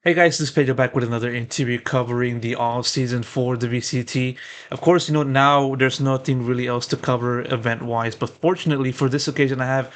Hey guys, this is Pedro back with another interview covering the off season for the VCT. Of course, now there's nothing really else to cover event wise, but fortunately for this occasion, I have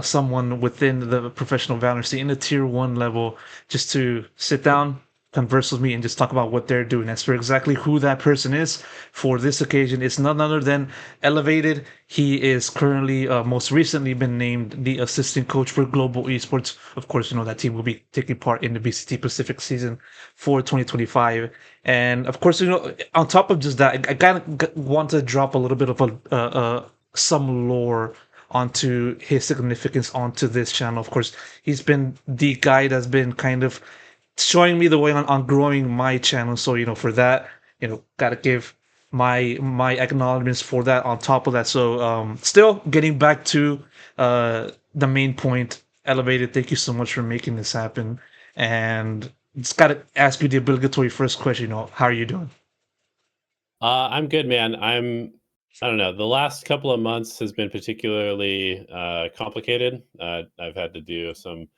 someone within the professional Valorant scene in the tier one level just to sit down, converse with me, and just talk about what they're doing. As for exactly who that person is for this occasion, it's none other than Elevated. He is currently, most recently, been named the assistant coach for Global Esports. Of course, that team will be taking part in the VCT Pacific season for 2025. And of course, on top of just that, I kind of want to drop a little bit of some lore onto his significance onto this channel. Of course, he's been the guy that's been kind of showing me the way on growing my channel. So, for that, gotta give my acknowledgments for that on top of that. So still getting back to the main point, Elevated, thank you so much for making this happen. And just gotta ask you the obligatory first question, how are you doing? I'm good, man. I don't know. The last couple of months has been particularly complicated. I've had to do some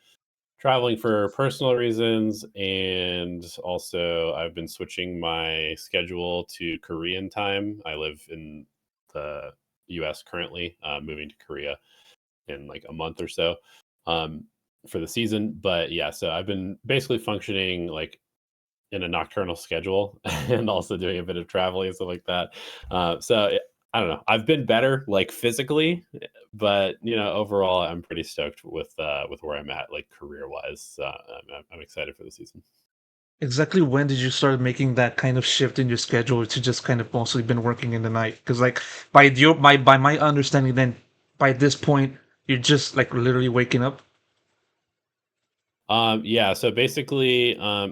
traveling for personal reasons, and also I've been switching my schedule to Korean time. I live in the U.S. currently, moving to Korea in like a month or so um, for the season. But yeah, so I've been basically functioning like in a nocturnal schedule and also doing a bit of traveling and stuff like that. I don't know. I've been better like physically, but overall, I'm pretty stoked with where I'm at like career wise. I'm excited for the season. Exactly when did you start making that kind of shift in your schedule to just kind of mostly been working in the night? Because like by my understanding, then by this point you're just like literally waking up. Yeah. So basically, I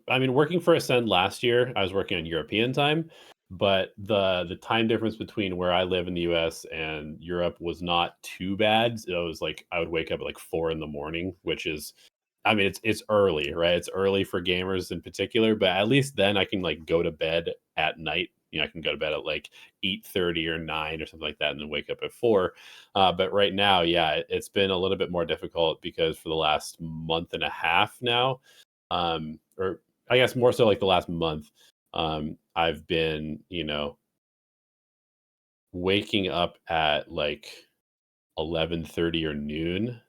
mean, working for Ascend last year, I was working on European time, but the time difference between where I live in the U.S. and Europe was not too bad. It was like I would wake up at like 4 in the morning, which is, I mean, it's early, right? It's early for gamers in particular, but at least then I can like go to bed at night. I can go to bed at like 8:30 or 9 or something like that, and then wake up at 4. But right now, yeah, it's been a little bit more difficult because for the last month and a half now, or I guess more so like the last month, I've been, waking up at like 11:30 or noon,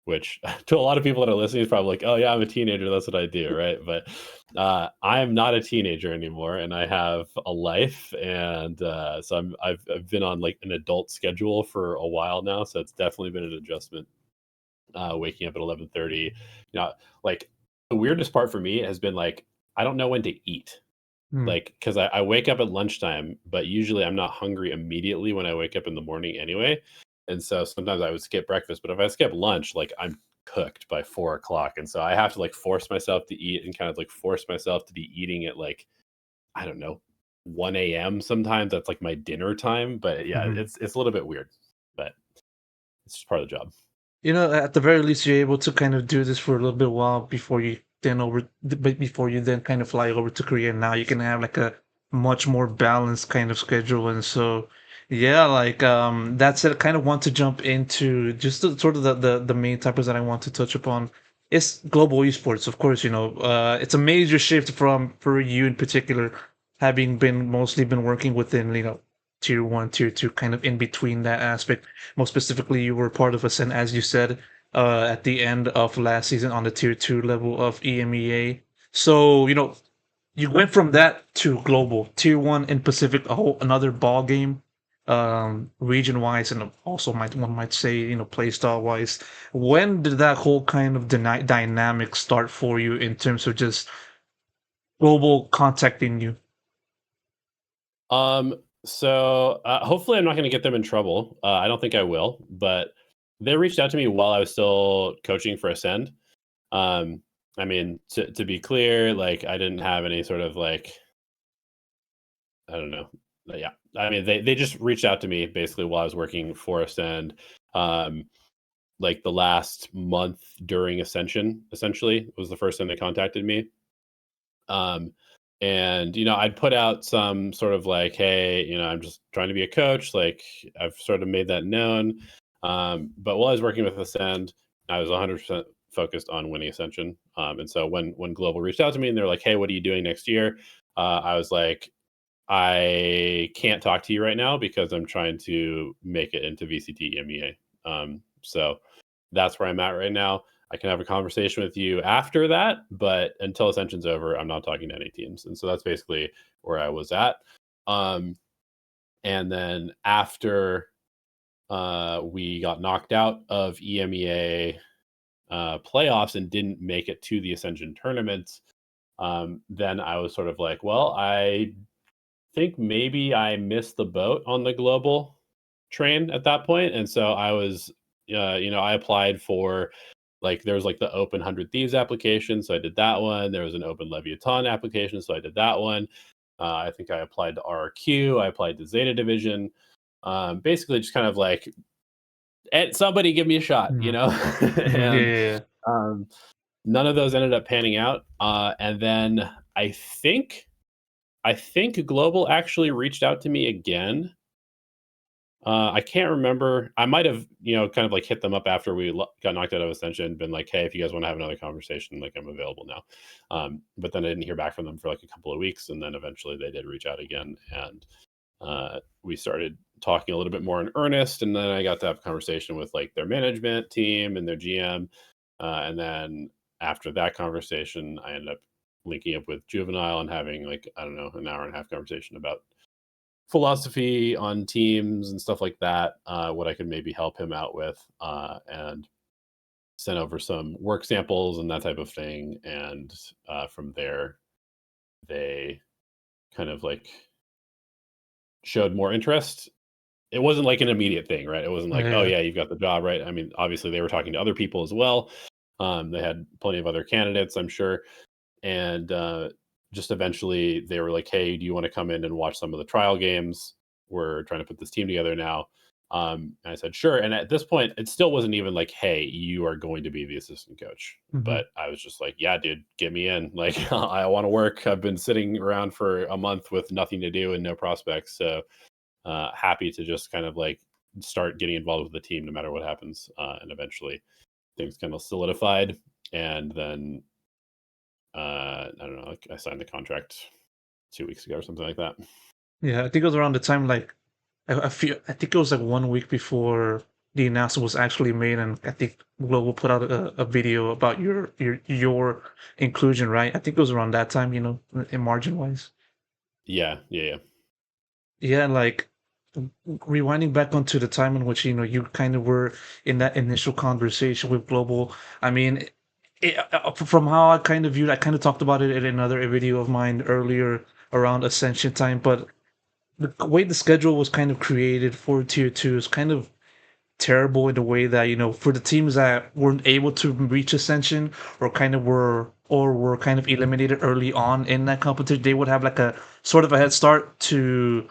which to a lot of people that are listening is probably like, "Oh yeah, I'm a teenager. That's what I do," right? But I am not a teenager anymore, and I have a life, and so I've been on like an adult schedule for a while now, so it's definitely been an adjustment. Waking up at 11:30, like the weirdest part for me has been like I don't know when to eat, Hmm. like because I wake up at lunchtime, but usually I'm not hungry immediately when I wake up in the morning anyway. And so sometimes I would skip breakfast, but if I skip lunch, like I'm cooked by 4 o'clock. And so I have to like force myself to eat and kind of like force myself to be eating at like, I don't know, 1 a.m. sometimes. That's like my dinner time. But yeah, Mhm. it's a little bit weird, but it's just part of the job. At the very least, you're able to kind of do this for a little bit while before you then before you then kind of fly over to Korea. Now you can have like a much more balanced kind of schedule, and so yeah, like that said, I kind of want to jump into just sort of the main topics that I want to touch upon. It's global esports, of course. It's a major shift from for you in particular, having been mostly been working within tier one, tier two, kind of in between that aspect. Most specifically, you were part of Ascend, as you said, at the end of last season on the tier two level of EMEA. So, you went from that to global, tier one in Pacific, a whole another ball game, region wise, and also one might say, play style wise. When did that whole kind of dynamic start for you in terms of just global contacting you? Hopefully I'm not going to get them in trouble. I don't think I will, but they reached out to me while I was still coaching for Ascend. Um, I mean, to be clear, like I didn't have any sort of like I don't know. But yeah, I mean they just reached out to me basically while I was working for Ascend. Um, like the last month during Ascension, essentially was the first time they contacted me. Um, and I'd put out some sort of like, hey, I'm just trying to be a coach. Like I've sort of made that known. But while I was working with Ascend, I was 100% focused on winning Ascension. And so when Global reached out to me and they're like, "Hey, what are you doing next year?" I was like, "I can't talk to you right now because I'm trying to make it into VCT EMEA." So that's where I'm at right now. I can have a conversation with you after that, but until Ascension's over, I'm not talking to any teams. And so that's basically where I was at. Um, and then after we got knocked out of EMEA playoffs and didn't make it to the Ascension tournaments, then I was sort of like, well, I think maybe I missed the boat on the global train at that point. And so I was, I applied for like, there was like the open 100 Thieves application. So I did that one. There was an open Leviathan application. So I did that one. I think I applied to RRQ. I applied to Zeta Division. Basically just kind of like, somebody give me a shot, Mhm. Mhm. Yeah, and yeah, yeah. um, none of those ended up panning out. And then I think Global actually reached out to me again. I can't remember. I might have, kind of like hit them up after we got knocked out of Ascension, been like, "Hey, if you guys want to have another conversation, like I'm available now." But then I didn't hear back from them for like a couple of weeks, and then eventually they did reach out again, and we started talking a little bit more in earnest. And then I got to have a conversation with like their management team and their GM, and then after that conversation, I ended up linking up with Juvenile and having like, I don't know, an hour and a half conversation about philosophy on teams and stuff like that, what I could maybe help him out with, and sent over some work samples and that type of thing. And from there, they kind of like showed more interest. It wasn't like an immediate thing, right? It wasn't like, "Oh Yeah. yeah, you've got the job," right? I mean, obviously they were talking to other people as well. They had plenty of other candidates, I'm sure. And just eventually they were like, "Hey, do you want to come in and watch some of the trial games? We're trying to put this team together now." And I said, "Sure." And at this point, it still wasn't even like, "Hey, you are going to be the assistant coach." Mhm. But I was just like, "Yeah, dude, get me in. Like, I want to work. I've been sitting around for a month with nothing to do and no prospects. So happy to just kind of like start getting involved with the team no matter what happens." And eventually things kind of solidified. And then I don't know, like I signed the contract 2 weeks ago or something like that. Yeah, I think it was around the time like I think it was like 1 week before the announcement was actually made, and I think Global put out a video about your inclusion, right? I think it was around that time, in margin wise. Yeah, yeah, yeah. Yeah, like rewinding back onto the time in which you kind of were in that initial conversation with Global. I mean, from how I kind of viewed, I kind of talked about it in another video of mine earlier around Ascension time, but the way the schedule was kind of created for tier two is kind of terrible in a way that for the teams that weren't able to reach ascension or were kind of eliminated early on in that competition, they would have like a sort of a head start to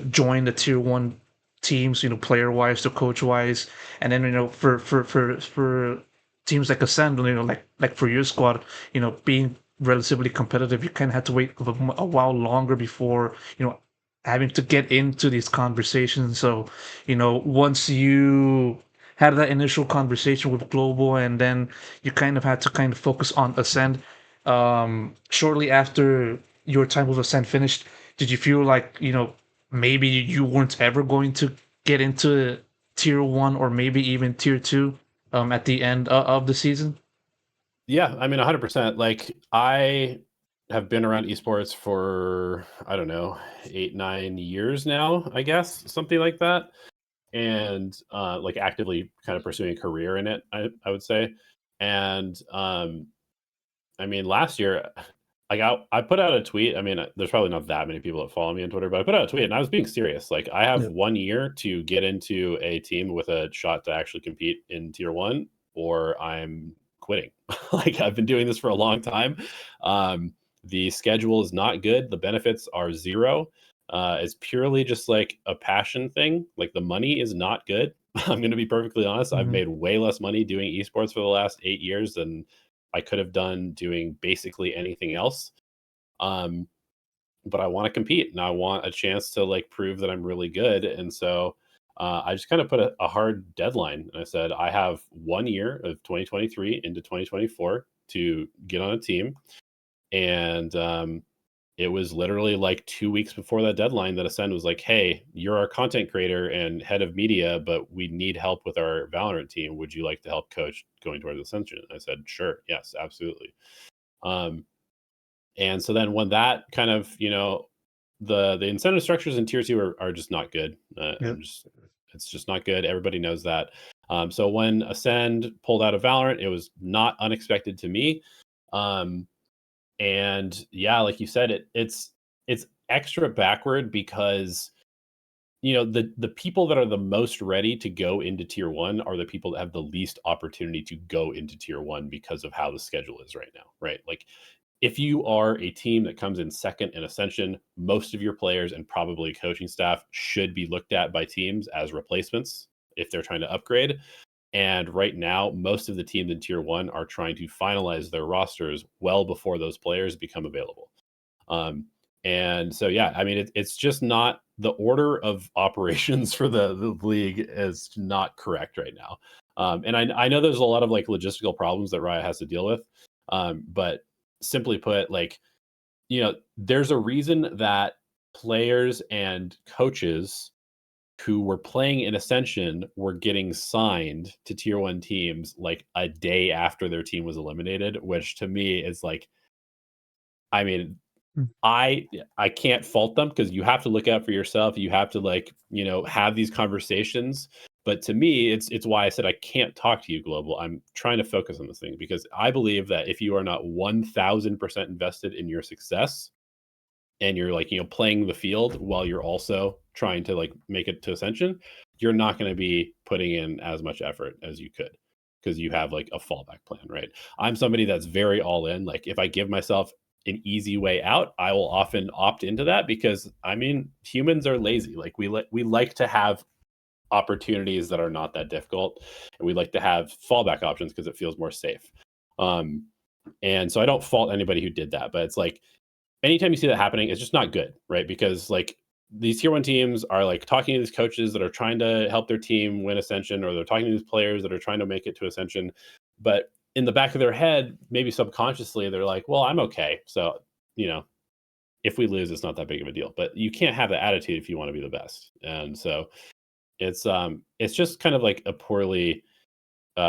join the tier one teams, player wise to coach wise. And then for teams like Ascend, like for your squad, being relatively competitive, you kind of had to wait a while longer before having to get into these conversations. So once you had that initial conversation with Global, and then you kind of had to kind of focus on Ascend. Shortly after your time with Ascend finished, did you feel like maybe you weren't ever going to get into tier one or maybe even tier two at the end of the season? Yeah, I mean 100%. Like I have been around esports for I don't know, 8, 9 years now, I guess, something like that. And like actively kind of pursuing a career in it, I would say. And I mean, last year, like I put out a tweet. I mean, there's probably not that many people that follow me on Twitter, but I put out a tweet and I was being serious. Like, I have Yeah. 1 year to get into a team with a shot to actually compete in tier one, or I'm quitting. Like, I've been doing this for a long time. The schedule is not good. The benefits are zero. It's purely just like a passion thing. Like, the money is not good. I'm going to be perfectly honest. I've Hmm. made way less money doing esports for the last 8 years than I could have done doing basically anything else. Um, but I want to compete and I want a chance to like prove that I'm really good. And so I just kind of put a hard deadline. And I said, I have 1 year of 2023 into 2024 to get on a team. And it was literally like 2 weeks before that deadline that Acend was like, hey, you're our content creator and head of media, but we need help with our Valorant team. Would you like to help coach going towards Ascension? I said, sure. Yes, absolutely. And so then when that kind of, the incentive structures in tier 2 are just not good. Yep. It's just not good. Everybody knows that. So when Acend pulled out of Valorant, it was not unexpected to me. And yeah, like you said, it's extra backward because the people that are the most ready to go into tier 1 are the people that have the least opportunity to go into tier 1 because of how the schedule is right now, right? Like if you are a team that comes in second in Ascension, most of your players and probably coaching staff should be looked at by teams as replacements if they're trying to upgrade. And right now, most of the teams in tier 1 are trying to finalize their rosters well before those players become available. And so, yeah, I mean, it's just not the order of operations for the league is not correct right now. And I know there's a lot of like logistical problems that Riot has to deal with. But simply put, like, there's a reason that players and coaches who were playing in Ascension were getting signed to tier 1 teams like a day after their team was eliminated, which to me is like, I mean, Mm. I can't fault them because you have to look out for yourself. You have to like, have these conversations. But to me, it's why I said I can't talk to you, Global. I'm trying to focus on this thing because I believe that if you are not 1000% invested in your success and you're like, playing the field while you're also trying to like make it to Ascension, you're not going to be putting in as much effort as you could because you have like a fallback plan, right? I'm somebody that's very all in. Like if I give myself an easy way out, I will often opt into that because I mean, humans are lazy. Like we like to have opportunities that are not that difficult, and we like to have fallback options because it feels more safe. And so I don't fault anybody who did that, but it's like anytime you see that happening, it's just not good, right? Because like these tier 1 teams are like talking to these coaches that are trying to help their team win Ascension, or they're talking to these players that are trying to make it to Ascension, but in the back of their head, maybe subconsciously, they're like, well, I'm okay. So, if we lose, it's not that big of a deal. But you can't have that attitude if you want to be the best. And so it's just kind of like a poorly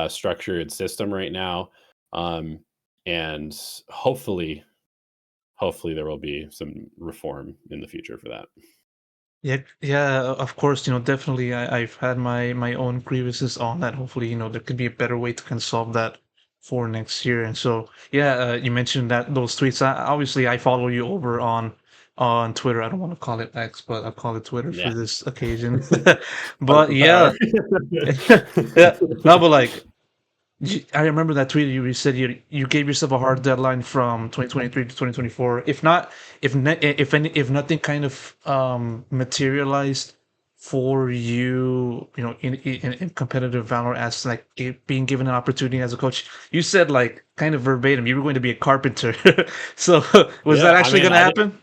structured system right now. And hopefully there will be some reform in the future for that. Yeah, yeah, of course, definitely I've had my own grievances on that. Hopefully, there could be a better way to kind of solve that for next year. And so, yeah, you mentioned that those tweets. Obviously, I follow you over on Twitter. I don't want to call it X, but I'll call it Twitter for Yeah. this occasion. Fight But for yeah, power. yeah, no, but like I remember that tweet you said you gave yourself a hard deadline from 2023 to 2024. If not, if nothing kind of materialized for you, in competitive Valor as like being given an opportunity as a coach, you said like kind of verbatim you were going to be a carpenter. So was that Yeah, I actually mean, going to happen?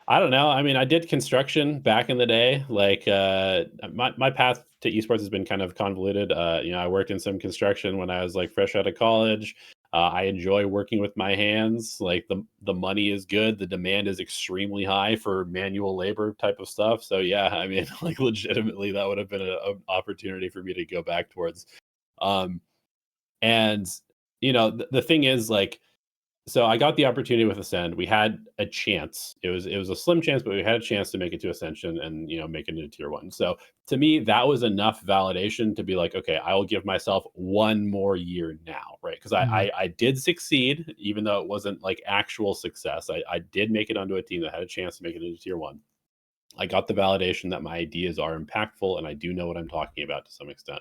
I don't know. I mean, I did construction back in the day. Like, my path to esports has been kind of convoluted. I worked in some construction when I was like fresh out of college. I enjoy working with my hands. Like the money is good. The demand is extremely high for manual labor type of stuff. So yeah, I mean, like legitimately, that would have been an opportunity for me to go back towards. Um, and the thing is like, so I got the opportunity with Ascend. We had a chance. It was a slim chance, but we had a chance to make it to Ascension and make it into tier 1. So to me, that was enough validation to be like, okay, I will give myself one more year now, right? Because I did succeed, even though it wasn't like actual success. I did make it onto a team that had a chance to make it into tier 1. I got the validation that my ideas are impactful and I do know what I'm talking about to some extent.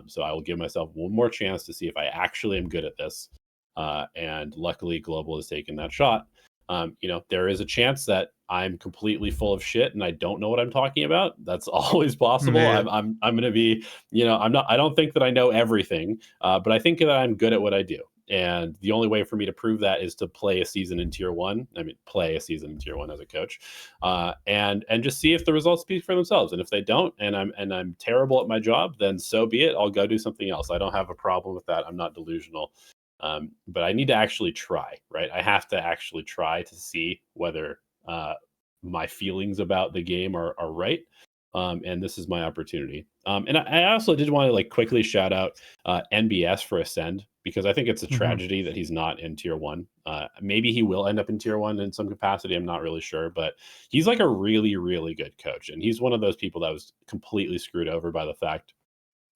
So I will give myself one more chance to see if I actually am good at this. And luckily, Global has taken that shot. There is a chance that I'm completely full of shit and I don't know what I'm talking about. That's always possible. Yeah. I'm going to be, I'm not. I don't think that I know everything, but I think that I'm good at what I do. And the only way for me to prove that is to play a season in tier 1. I mean, play a season in tier 1 as a coach, and just see if the results speak for themselves. And if they don't, and I'm terrible at my job, then so be it. I'll go do something else. I don't have a problem with that. I'm not delusional. But I need to actually try, right? I have to actually try to see whether my feelings about the game are right. And this is my opportunity. And I also did want to like quickly shout out NBS for Acend, because I think it's a Hmm. tragedy that he's not in tier 1. Maybe he will end up in tier 1 in some capacity. I'm not really sure, but he's like a really, really good coach. And he's one of those people that was completely screwed over by the fact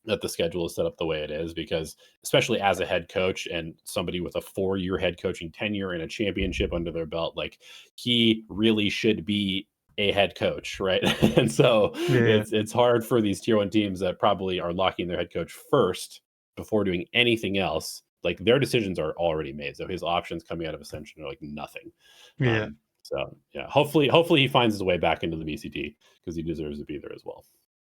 that the schedule is set up the way it is, because especially as a head coach and somebody with a 4-year head coaching tenure and a championship under their belt, like he really should be a head coach, right? And so Yeah, it's hard for these tier 1 teams that probably are locking their head coach first before doing anything else. Like their decisions are already made, so his options coming out of Ascension are like nothing. yeah. So yeah, hopefully he finds his way back into the VCT, because he deserves to be there as well.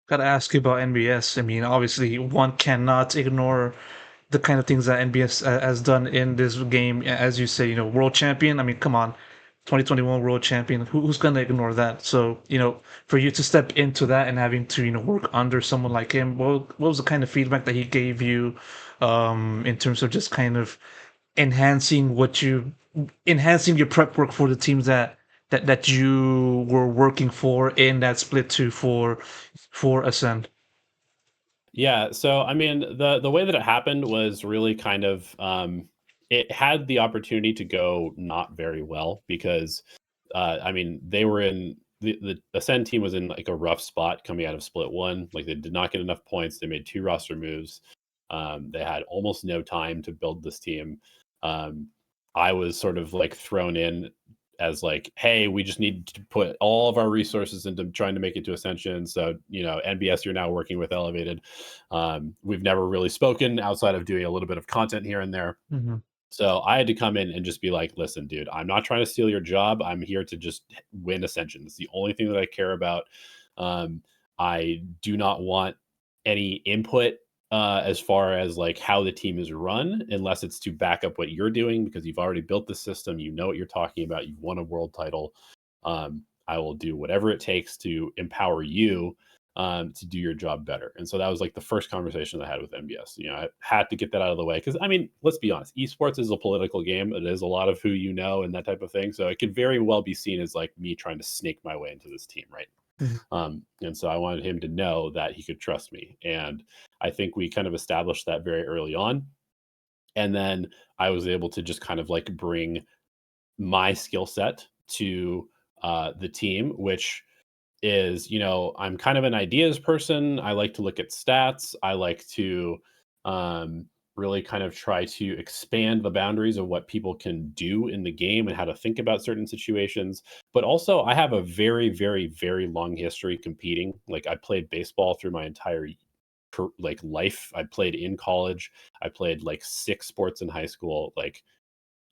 Gotta ask you about NBS. I mean, obviously, one cannot ignore the kind of things that NBS has done in this game. As you say, world champion. I mean, come on, 2021 world champion. Who's gonna ignore that? So, for you to step into that and having to, work under someone like him, what was the kind of feedback that he gave you, in terms of just kind of enhancing enhancing your prep work for the teams that you were working for in that split two for Ascend. Yeah, so I mean, the way that it happened was really kind of it had the opportunity to go not very well, because I mean, they were in the Ascend team was in like a rough spot coming out of split 1. Like they did not get enough points. They made 2 roster moves. They had almost no time to build this team. Um, I was sort of like thrown in as like, hey, we just need to put all of our resources into trying to make it to Ascension. So, NBS, you're now working with Elevated. We've never really spoken outside of doing a little bit of content here and there. Hmm. So I had to come in and just be like, listen, dude, I'm not trying to steal your job. I'm here to just win Ascension. It's the only thing that I care about. Um, I do not want any input as far as like how the team is run, unless it's to back up what you're doing, because you've already built the system. You know what you're talking about. You've won a world title. I will do whatever it takes to empower you to do your job better. And so that was like the first conversation I had with MBS. I had to get that out of the way, because I mean, let's be honest, esports is a political game. It is a lot of who you know and that type of thing. So it could very well be seen as like me trying to snake my way into this team, right? Hmm. And so I wanted him to know that he could trust me. And I think we kind of established that very early on. And then I was able to just kind of like bring my skill set to the team, which is, I'm kind of an ideas person. I like to look at stats. I like to um, really kind of try to expand the boundaries of what people can do in the game and how to think about certain situations. But also, I have a very, very, very long history competing. Like I played baseball through my entire like life. I played in college. I played like 6 sports in high school. Like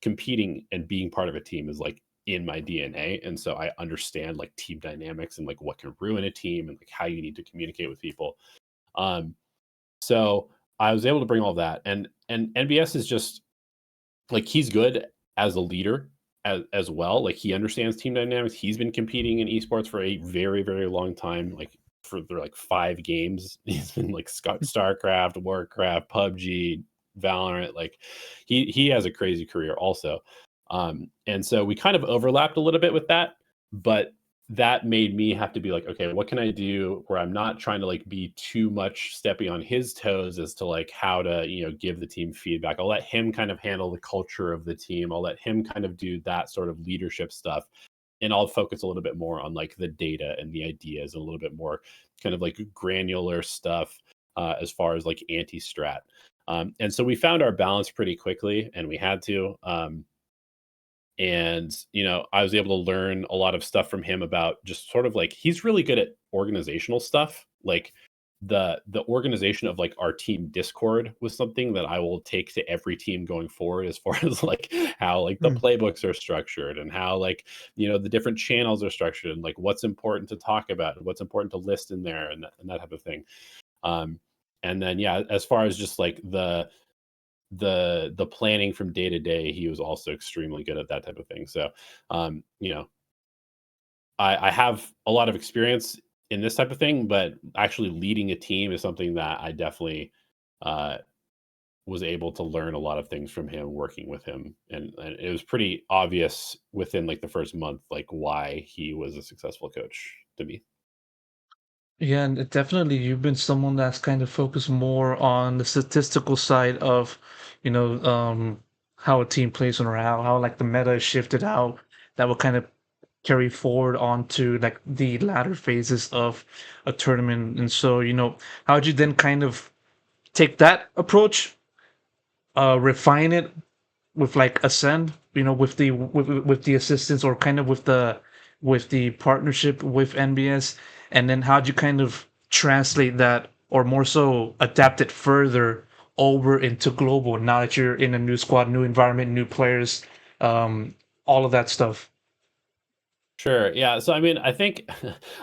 competing and being part of a team is like in my DNA. And so I understand like team dynamics and like what can ruin a team and like how you need to communicate with people. Um, so I was able to bring all that, and NBS is just like he's good as a leader as well. Like he understands team dynamics. He's been competing in esports for a very, very long time. Like for like 5 games, he's been like StarCraft, Warcraft, PUBG, Valorant. Like he has a crazy career also. And so we kind of overlapped a little bit with that, but that made me have to be like, okay, what can I do where I'm not trying to like be too much stepping on his toes as to like how to, give the team feedback. I'll let him kind of handle the culture of the team. I'll let him kind of do that sort of leadership stuff. And I'll focus a little bit more on like the data and the ideas and a little bit more kind of like granular stuff as far as like anti-strat. And so we found our balance pretty quickly, and we had to. And I was able to learn a lot of stuff from him about just sort of like he's really good at organizational stuff. Like the organization of like our team Discord was something that I will take to every team going forward, as far as like how like the playbooks are structured and how like the different channels are structured and like what's important to talk about and what's important to list in there, and that type of thing. um and then, yeah, as far as just like the planning from day to day, he was also extremely good at that type of thing. So, you know, I have a lot of experience in this type of thing, but actually leading a team is something that I definitely uh, was able to learn a lot of things from him working with him, and it was pretty obvious within like the first month like why he was a successful coach to me. Yeah, and definitely you've been someone that's kind of focused more on the statistical side of, you know, how a team plays or how like the meta is shifted, how that will kind of carry forward onto like the latter phases of a tournament. And so, how'd you then kind of take that approach, refine it with like Ascend, with the assistance or kind of with the partnership with NBS, and then how'd you kind of translate that or more so adapt it further over into global now that you're in a new squad, new environment, new players, all of that stuff. Sure. Yeah. So, I mean, I think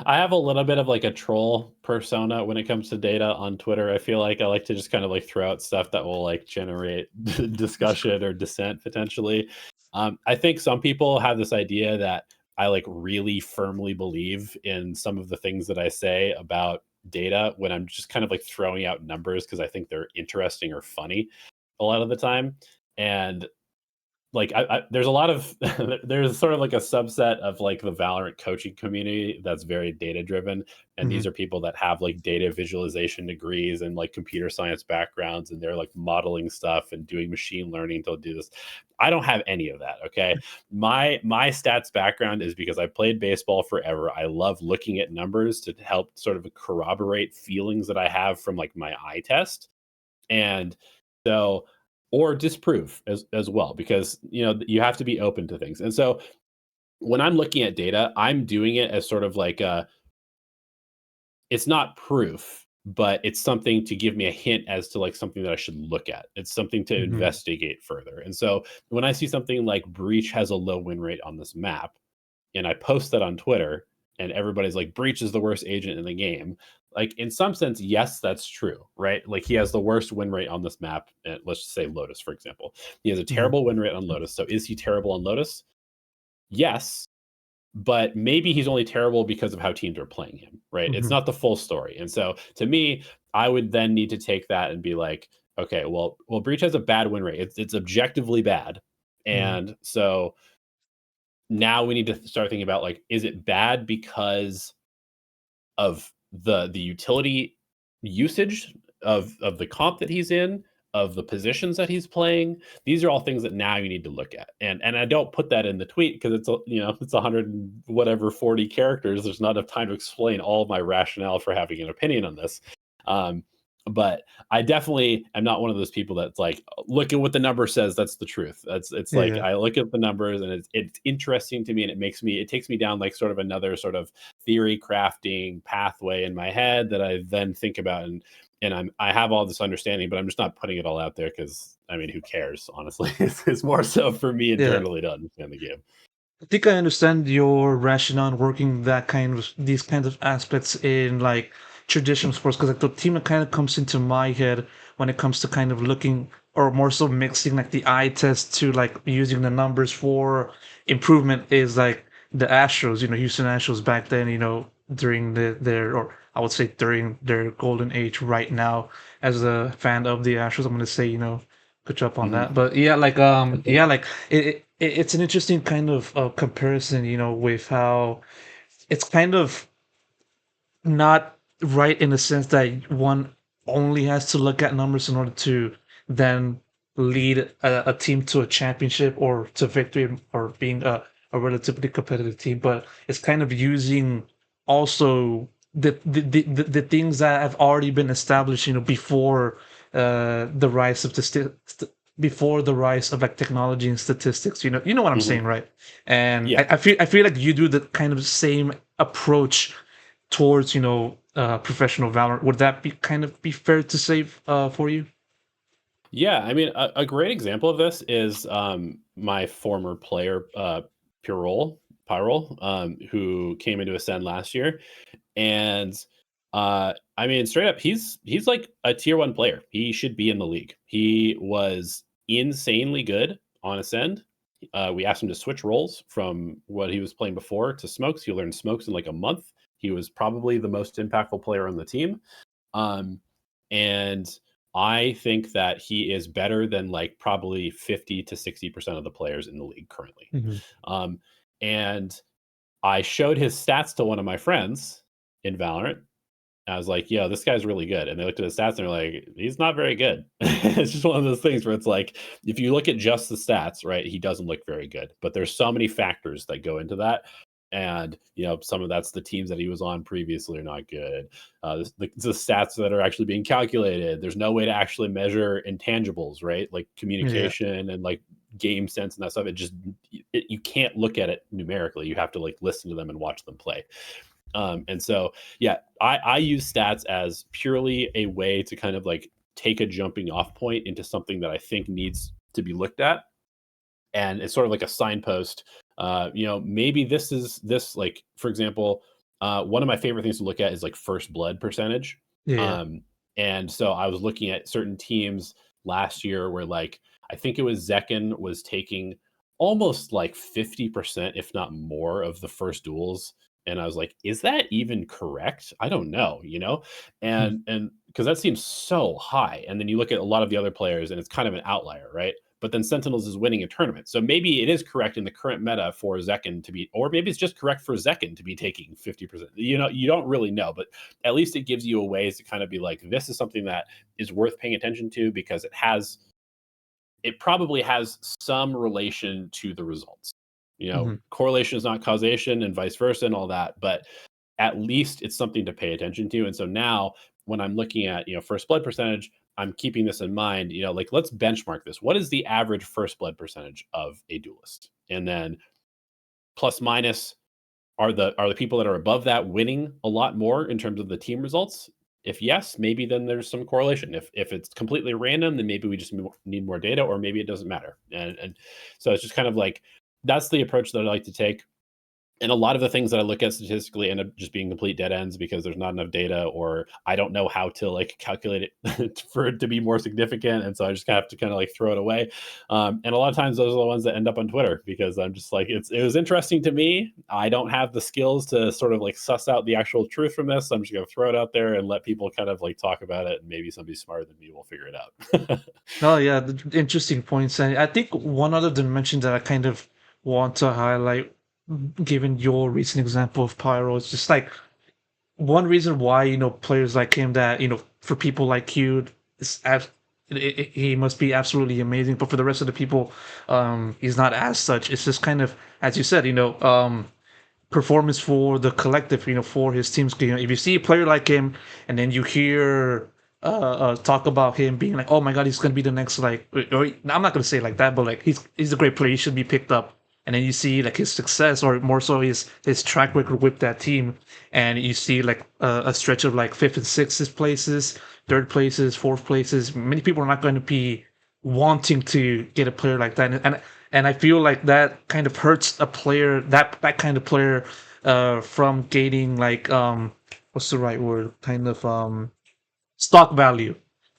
I have a little bit of like a troll persona when it comes to data on Twitter. I feel like I like to just kind of like throw out stuff that will like generate discussion or dissent potentially. I think some people have this idea that I like really firmly believe in some of the things that I say about data when I'm just kind of like throwing out numbers because I think they're interesting or funny a lot of the time. And like there's a lot of there's sort of like a subset of like the Valorant coaching community that's very data driven, and Hmm. these are people that have like data visualization degrees and like computer science backgrounds, and they're like modeling stuff and doing machine learning to do this. I don't have any of that. Okay, my stats background is because I played baseball forever. I love looking at numbers to help sort of corroborate feelings that I have from like my eye test. And so, or disprove as well, because you have to be open to things. And so when I'm looking at data, I'm doing it as sort of like a, it's not proof, but it's something to give me a hint as to like something that I should look at. It's something to Hmm. investigate further. And so when I see something like Breach has a low win rate on this map, and I post that on Twitter, and everybody's like, Breach is the worst agent in the game. Like, in some sense, yes, that's true, right? Like, he has the worst win rate on this map. Let's just say Lotus, for example. He has a Hmm. terrible win rate on Lotus. So, is he terrible on Lotus? Yes, but maybe he's only terrible because of how teams are playing him, right? It's Hmm. not the full story. And so, to me, I would then need to take that and be like, okay, well, Breach has a bad win rate. It's objectively bad, Hmm. and so now we need to start thinking about like, is it bad because of the utility usage of the comp that he's in, of the positions that he's playing? These are all things that now you need to look at. And I don't put that in the tweet because it's 100 and whatever 40 characters. There's not enough time to explain all of my rationale for having an opinion on this. Um, but I definitely am not one of those people that's like, look at what the number says. That's the truth. It's like Yeah. I look at the numbers and it's interesting to me, and it takes me down like sort of another sort of theory crafting pathway in my head that I then think about, and I have all this understanding, but I'm just not putting it all out there because I mean, who cares? Honestly, it's more so for me Yeah. internally to understand the game. I think I understand your rationale in working these kinds of aspects in like traditional sports because like the team that kind of comes into my head when it comes to kind of looking or more so mixing like the eye test to like using the numbers for improvement is like the Astros, Houston Astros back then, during their or I would say during their golden age right now. As a fan of the Astros, I'm gonna say, good job on Hmm. that. But yeah, like it's an interesting kind of comparison, with how it's kind of not right in the sense that one only has to look at numbers in order to then lead a team to a championship or to victory or being a relatively competitive team, but it's kind of using also the things that have already been established, before the rise of before the rise of like technology and statistics. You know what I'm Hmm. saying, right? And Yeah. I feel like you do the kind of same approach towards professional Valorant. Would that be kind of be fair to say for you? Yeah, I mean, a great example of this is my former player, Pyrol, who came into Ascend last year, and I mean, straight up, he's like a tier 1 player. He should be in the league. He was insanely good on Acend. We asked him to switch roles from what he was playing before to smokes. He learned smokes in like a month. He was probably the most impactful player on the team. And I think that he is better than like probably 50 to 60% of the players in the league currently. Mm-hmm. And I showed his stats to one of my friends in Valorant. I was like, yo, this guy's really good. And they looked at his stats and they're like, he's not very good. It's just one of those things where it's like, if you look at just the stats, right, he doesn't look very good. But there's so many factors that go into that. And, some of that's the teams that he was on previously are not good. The stats that are actually being calculated, there's no way to actually measure intangibles, right? Like Yeah. communication and like game sense and that stuff. You can't look at it numerically. You have to like listen to them and watch them play. And so, yeah, I use stats as purely a way to kind of like take a jumping off point into something that I think needs to be looked at. And it's sort of like a signpost. Maybe this, like, for example, one of my favorite things to look at is like first blood percentage. Yeah. And so I was looking at certain teams last year where like, I think it was Zekken was taking almost like 50%, if not more, of the first duels. And I was like, is that even correct? I don't know, Mm-hmm. and because that seems so high. And then you look at a lot of the other players and it's kind of an outlier, right? But then Sentinels is winning a tournament. So maybe it is correct in the current meta for Zekken to be, or maybe it's just correct for Zekken to be taking 50%. You don't really know, but at least it gives you a ways to kind of be like, this is something that is worth paying attention to because it probably has some relation to the results. Mm-hmm. Correlation is not causation and vice versa and all that, but at least it's something to pay attention to. And so now when I'm looking at, first blood percentage, I'm keeping this in mind, like let's benchmark this. What is the average first blood percentage of a duelist? And then plus minus, are the people that are above that winning a lot more in terms of the team results? If yes, maybe then there's some correlation. If it's completely random, then maybe we just need more data, or maybe it doesn't matter. And so it's just kind of like that's the approach that I like to take. And a lot of the things that I look at statistically end up just being complete dead ends because there's not enough data, or I don't know how to like calculate it for it to be more significant. And so I just have to kind of like throw it away. And a lot of times those are the ones that end up on Twitter because I'm just like, it was interesting to me. I don't have the skills to sort of like suss out the actual truth from this. So I'm just going to throw it out there and let people kind of like talk about it. And maybe somebody smarter than me will figure it out. Oh yeah, interesting points. And I think one other dimension that I kind of want to highlight, given your recent example of Pyro, is just like one reason why players like him that for people like you, is he must be absolutely amazing. But for the rest of the people, he's not as such. It's just kind of as you said, performance for the collective, for his teams. If you see a player like him, and then you hear talk about him being like, oh my god, he's gonna be the next like, or I'm not gonna say it like that, but like he's a great player, he should be picked up. And then you see like his success, or more so his track record with that team, and you see like a stretch of like fifth and sixth places, third places, fourth places. Many people are not going to be wanting to get a player like that, and I feel like that kind of hurts a player, that kind of player, from gaining like what's the right word, kind of stock value,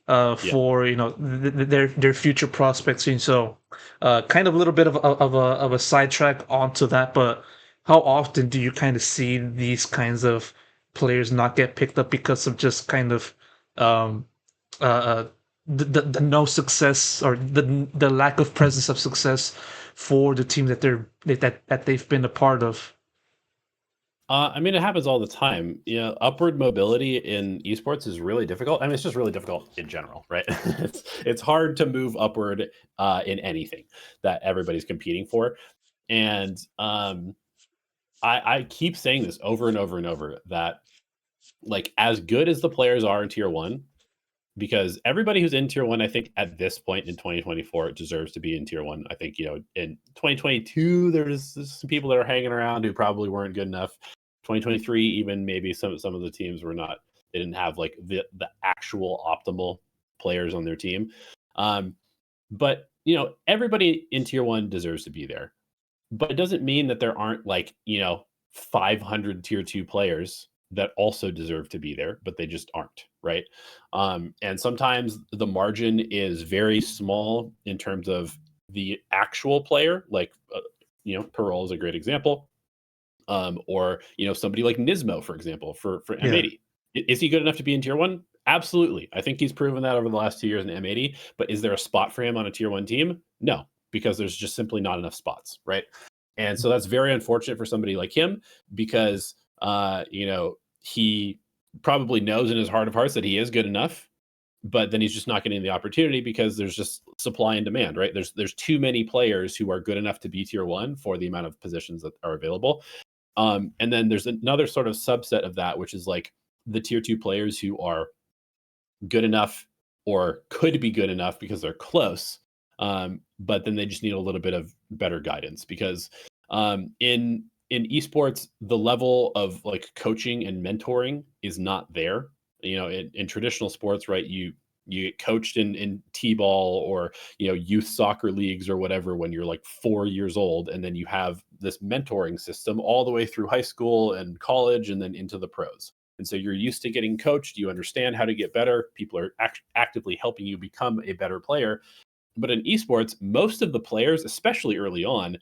Yeah. for their future prospects. And so kind of a little bit of a sidetrack onto that, but how often do you kind of see these kinds of players not get picked up because of just kind of um uh, the no success, or the lack of presence of success for the team that they've been a part of? I mean, it happens all the time. Upward mobility in esports is really difficult. I mean, it's just really difficult in general, right? It's hard to move upward in anything that everybody's competing for. And I keep saying this over and over and over that, like, as good as the players are in tier one, because everybody who's in tier one, I think at this point in 2024 deserves to be in tier one. I think, in 2022, there's some people that are hanging around who probably weren't good enough. 2023, even maybe some of the teams were not, they didn't have like the actual optimal players on their team. But everybody in tier one deserves to be there. But it doesn't mean that there aren't like, 500 tier two players that also deserve to be there, but they just aren't, right? And sometimes the margin is very small in terms of the actual player, like Pearl is a great example, or somebody like Nismo, for example, for Yeah. M80. Is he good enough to be in tier one? Absolutely. I think he's proven that over the last 2 years in M80. But is there a spot for him on a tier one team? No, because there's just simply not enough spots, right? And so that's very unfortunate for somebody like him because he probably knows in his heart of hearts that he is good enough, but then he's just not getting the opportunity because there's just supply and demand, right? There's too many players who are good enough to be tier one for the amount of positions that are available. And then there's another sort of subset of that, which is like the tier two players who are good enough or could be good enough because they're close. But then they just need a little bit of better guidance because in esports, the level of like coaching and mentoring is not there. In traditional sports, right? You get coached in t-ball or youth soccer leagues or whatever when you're like 4 years old, and then you have this mentoring system all the way through high school and college and then into the pros. And so you're used to getting coached, you understand how to get better, people are actively helping you become a better player. But in esports, most of the players, especially early on,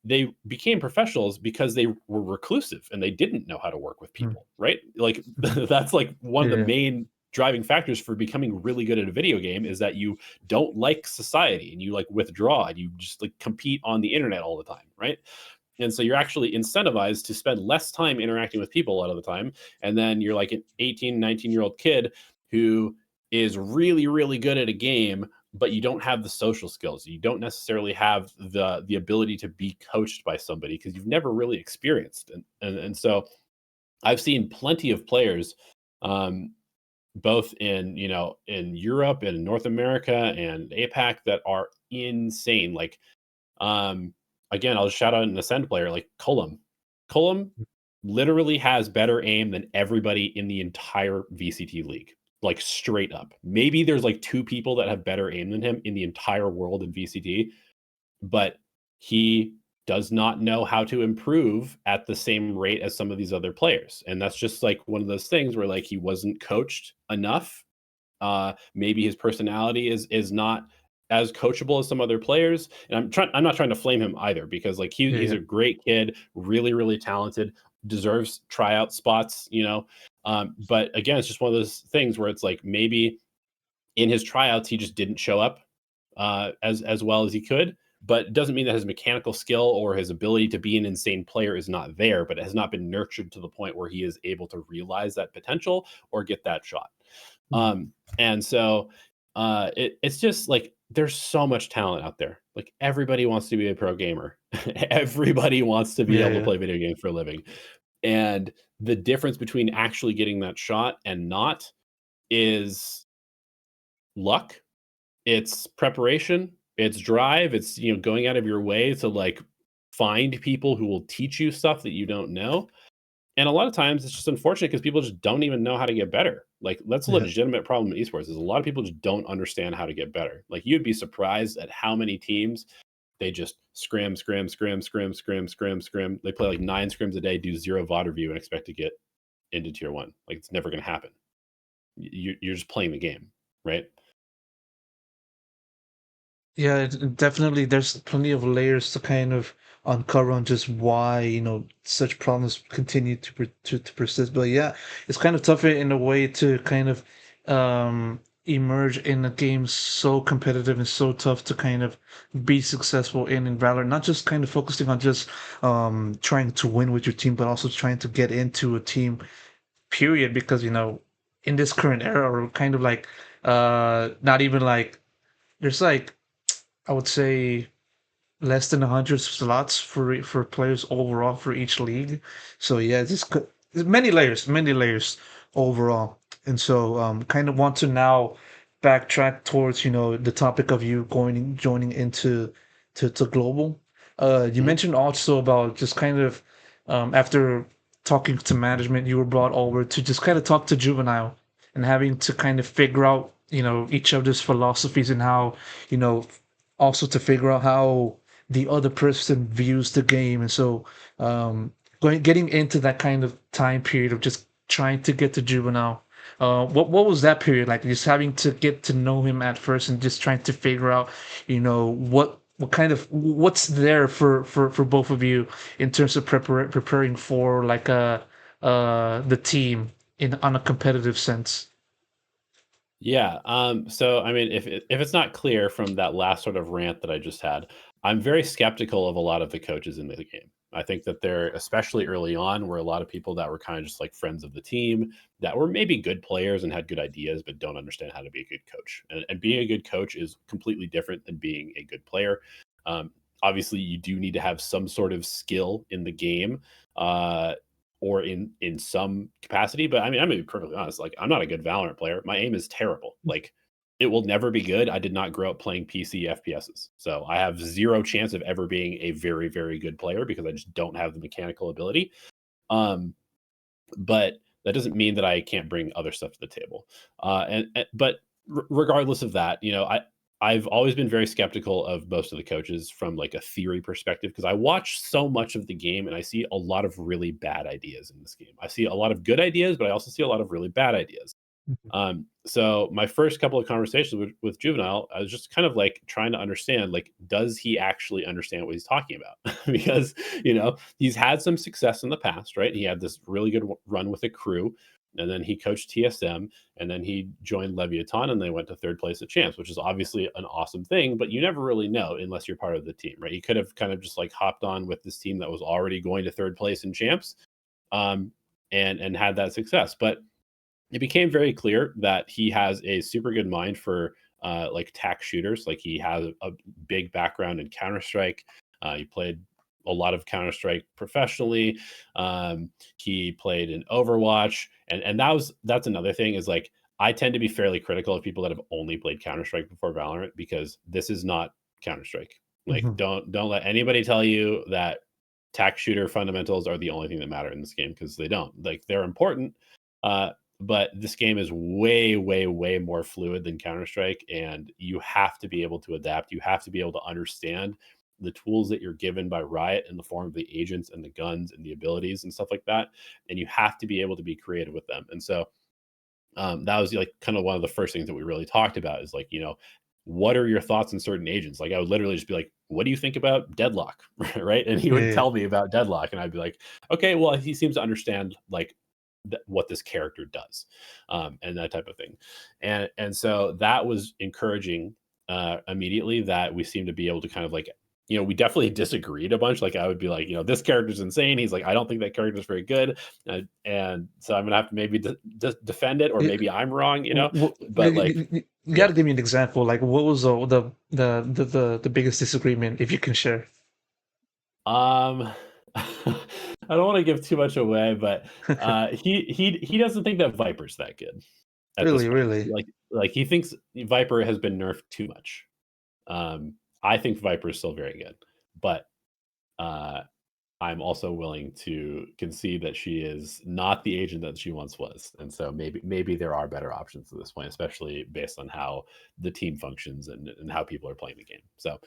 they became professionals because they were reclusive and they didn't know how to work with Mm. people, right? Like that's like one of the Yeah. main driving factors for becoming really good at a video game is that you don't like society and you like withdraw and you just like compete on the internet all the time, right? And so you're actually incentivized to spend less time interacting with people a lot of the time. And then you're like an 18, 19-year-old kid who is really, really good at a game, but you don't have the social skills. You don't necessarily have the ability to be coached by somebody because you've never really experienced. And so I've seen plenty of players, um, both in Europe and North America and APAC that are insane. Like um, again, I'll just shout out an Acend player like Cullum. Cullum literally has better aim than everybody in the entire VCT league. Like straight up. Maybe there's like two people that have better aim than him in the entire world in VCT, but he does not know how to improve at the same rate as some of these other players. And that's just like one of those things where like he wasn't coached enough. Maybe his personality is not as coachable as some other players. And I'm not trying to flame him either because like Yeah. he's Yeah. a great kid, really, really talented, deserves tryout spots. But again, it's just one of those things where it's like maybe in his tryouts he just didn't show up as well as he could. But it doesn't mean that his mechanical skill or his ability to be an insane player is not there, but it has not been nurtured to the point where he is able to realize that potential or get that shot. Mm. And so it's just like there's so much talent out there. Like everybody wants to be a pro gamer. Everybody wants to be Yeah. able to Yeah. play video games for a living. And the difference between actually getting that shot and not is luck, it's preparation, it's drive, it's going out of your way to like find people who will teach you stuff that you don't know. And a lot of times it's just unfortunate because people just don't even know how to get better. Like that's a Yeah. legitimate problem in esports is a lot of people just don't understand how to get better. Like you'd be surprised at how many teams they just scrim, scrim, scrim, scrim, scrim, scrim, scrim. They play like 9 scrims a day, do 0 VOD review and expect to get into tier one. Like it's never going to happen. You're just playing the game, right? Yeah, definitely. There's plenty of layers to kind of uncover on just why, such problems continue to persist. But yeah, it's kind of tough in a way to kind of emerge in a game so competitive and so tough to kind of be successful in Valorant. Not just kind of focusing on just trying to win with your team, but also trying to get into a team, period. Because, in this current era, or kind of like not even like there's like I would say less than 100 slots for players overall for each league. So yeah, there's many layers overall. And so kind of want to now backtrack towards the topic of you going joining into to global. You Mhm. mentioned also about just kind of after talking to management, you were brought over to just kind of talk to juvenile and having to kind of figure out each other's philosophies and how you know also to figure out how the other person views the game. And so getting into that kind of time period of just trying to get to Juvenile. What was that period like? Just having to get to know him at first and just trying to figure out, what kind of what's there for both of you in terms of preparing for like the team in on a competitive sense. Yeah. So I mean, if it's not clear from that last sort of rant that I just had, I'm very skeptical of a lot of the coaches in the game. I think that they're especially early on, were a lot of people that were kind of just like friends of the team that were maybe good players and had good ideas, but don't understand how to be a good coach. And being a good coach is completely different than being a good player. Um, Obviously, you do need to have some sort of skill in the game. Or in some capacity. But I mean, I'm gonna be perfectly honest. Like, I'm not a good Valorant player. My aim is terrible. Like, it will never be good. I did not grow up playing PC FPSs, so I have zero chance of ever being a very, very good player because I just don't have the mechanical ability. Um, but that doesn't mean that I can't bring other stuff to the table. But regardless of that, I've always been very skeptical of most of the coaches from like a theory perspective because I watch so much of the game and I see a lot of really bad ideas in this game. I see a lot of good ideas, but I also see a lot of really bad ideas. So my first couple of conversations with Juvenile, I was just kind of like trying to understand, like, does he actually understand what he's talking about? Because, he's had some success in the past, right? He had this really good run with a crew, and then he coached TSM, and then he joined Leviathan, and they went to third place at Champs, which is obviously an awesome thing, but you never really know unless you're part of the team, right? He could have kind of just like hopped on with this team that was already going to third place in Champs, um, and had that success. But it became very clear that he has a super good mind for like tac shooters. Like, he has a big background in Counter Strike. He played a lot of Counter Strike professionally. He played in Overwatch, and that's another thing is like I tend to be fairly critical of people that have only played Counter Strike before Valorant because this is not Counter Strike. Like, Mhm. don't let anybody tell you that tac shooter fundamentals are the only thing that matter in this game because they don't. Like, they're important. Uh, but this game is way, way, way more fluid than Counter Strike, and you have to be able to adapt. You have to be able to understand the tools that you're given by Riot in the form of the agents and the guns and the abilities and stuff like that, and you have to be able to be creative with them. And so that was like kind of one of the first things that we really talked about is like, what are your thoughts on certain agents? Like, I would literally just be like, what do you think about Deadlock? Right. And he would Yeah. tell me about Deadlock. And I'd be like, okay, well, he seems to understand like what this character does, and that type of thing. And so that was encouraging immediately that we seem to be able to kind of like, we definitely disagreed a bunch. Like, I would be like, this character's insane. He's like, I don't think that character's very good. And so I'm gonna have to maybe defend it, or Yeah. maybe I'm wrong, but like, You got yeah. to give me an example. Like, what was the biggest disagreement, if you can share? Um, I don't want to give too much away, but he doesn't think that Viper's that good at this Really, point. really. Like he thinks Viper has been nerfed too much. I think Viper is still very good, but uh, I'm also willing to concede that she is not the agent that she once was, and so maybe there are better options at this point, especially based on how the team functions and how people are playing the game. So,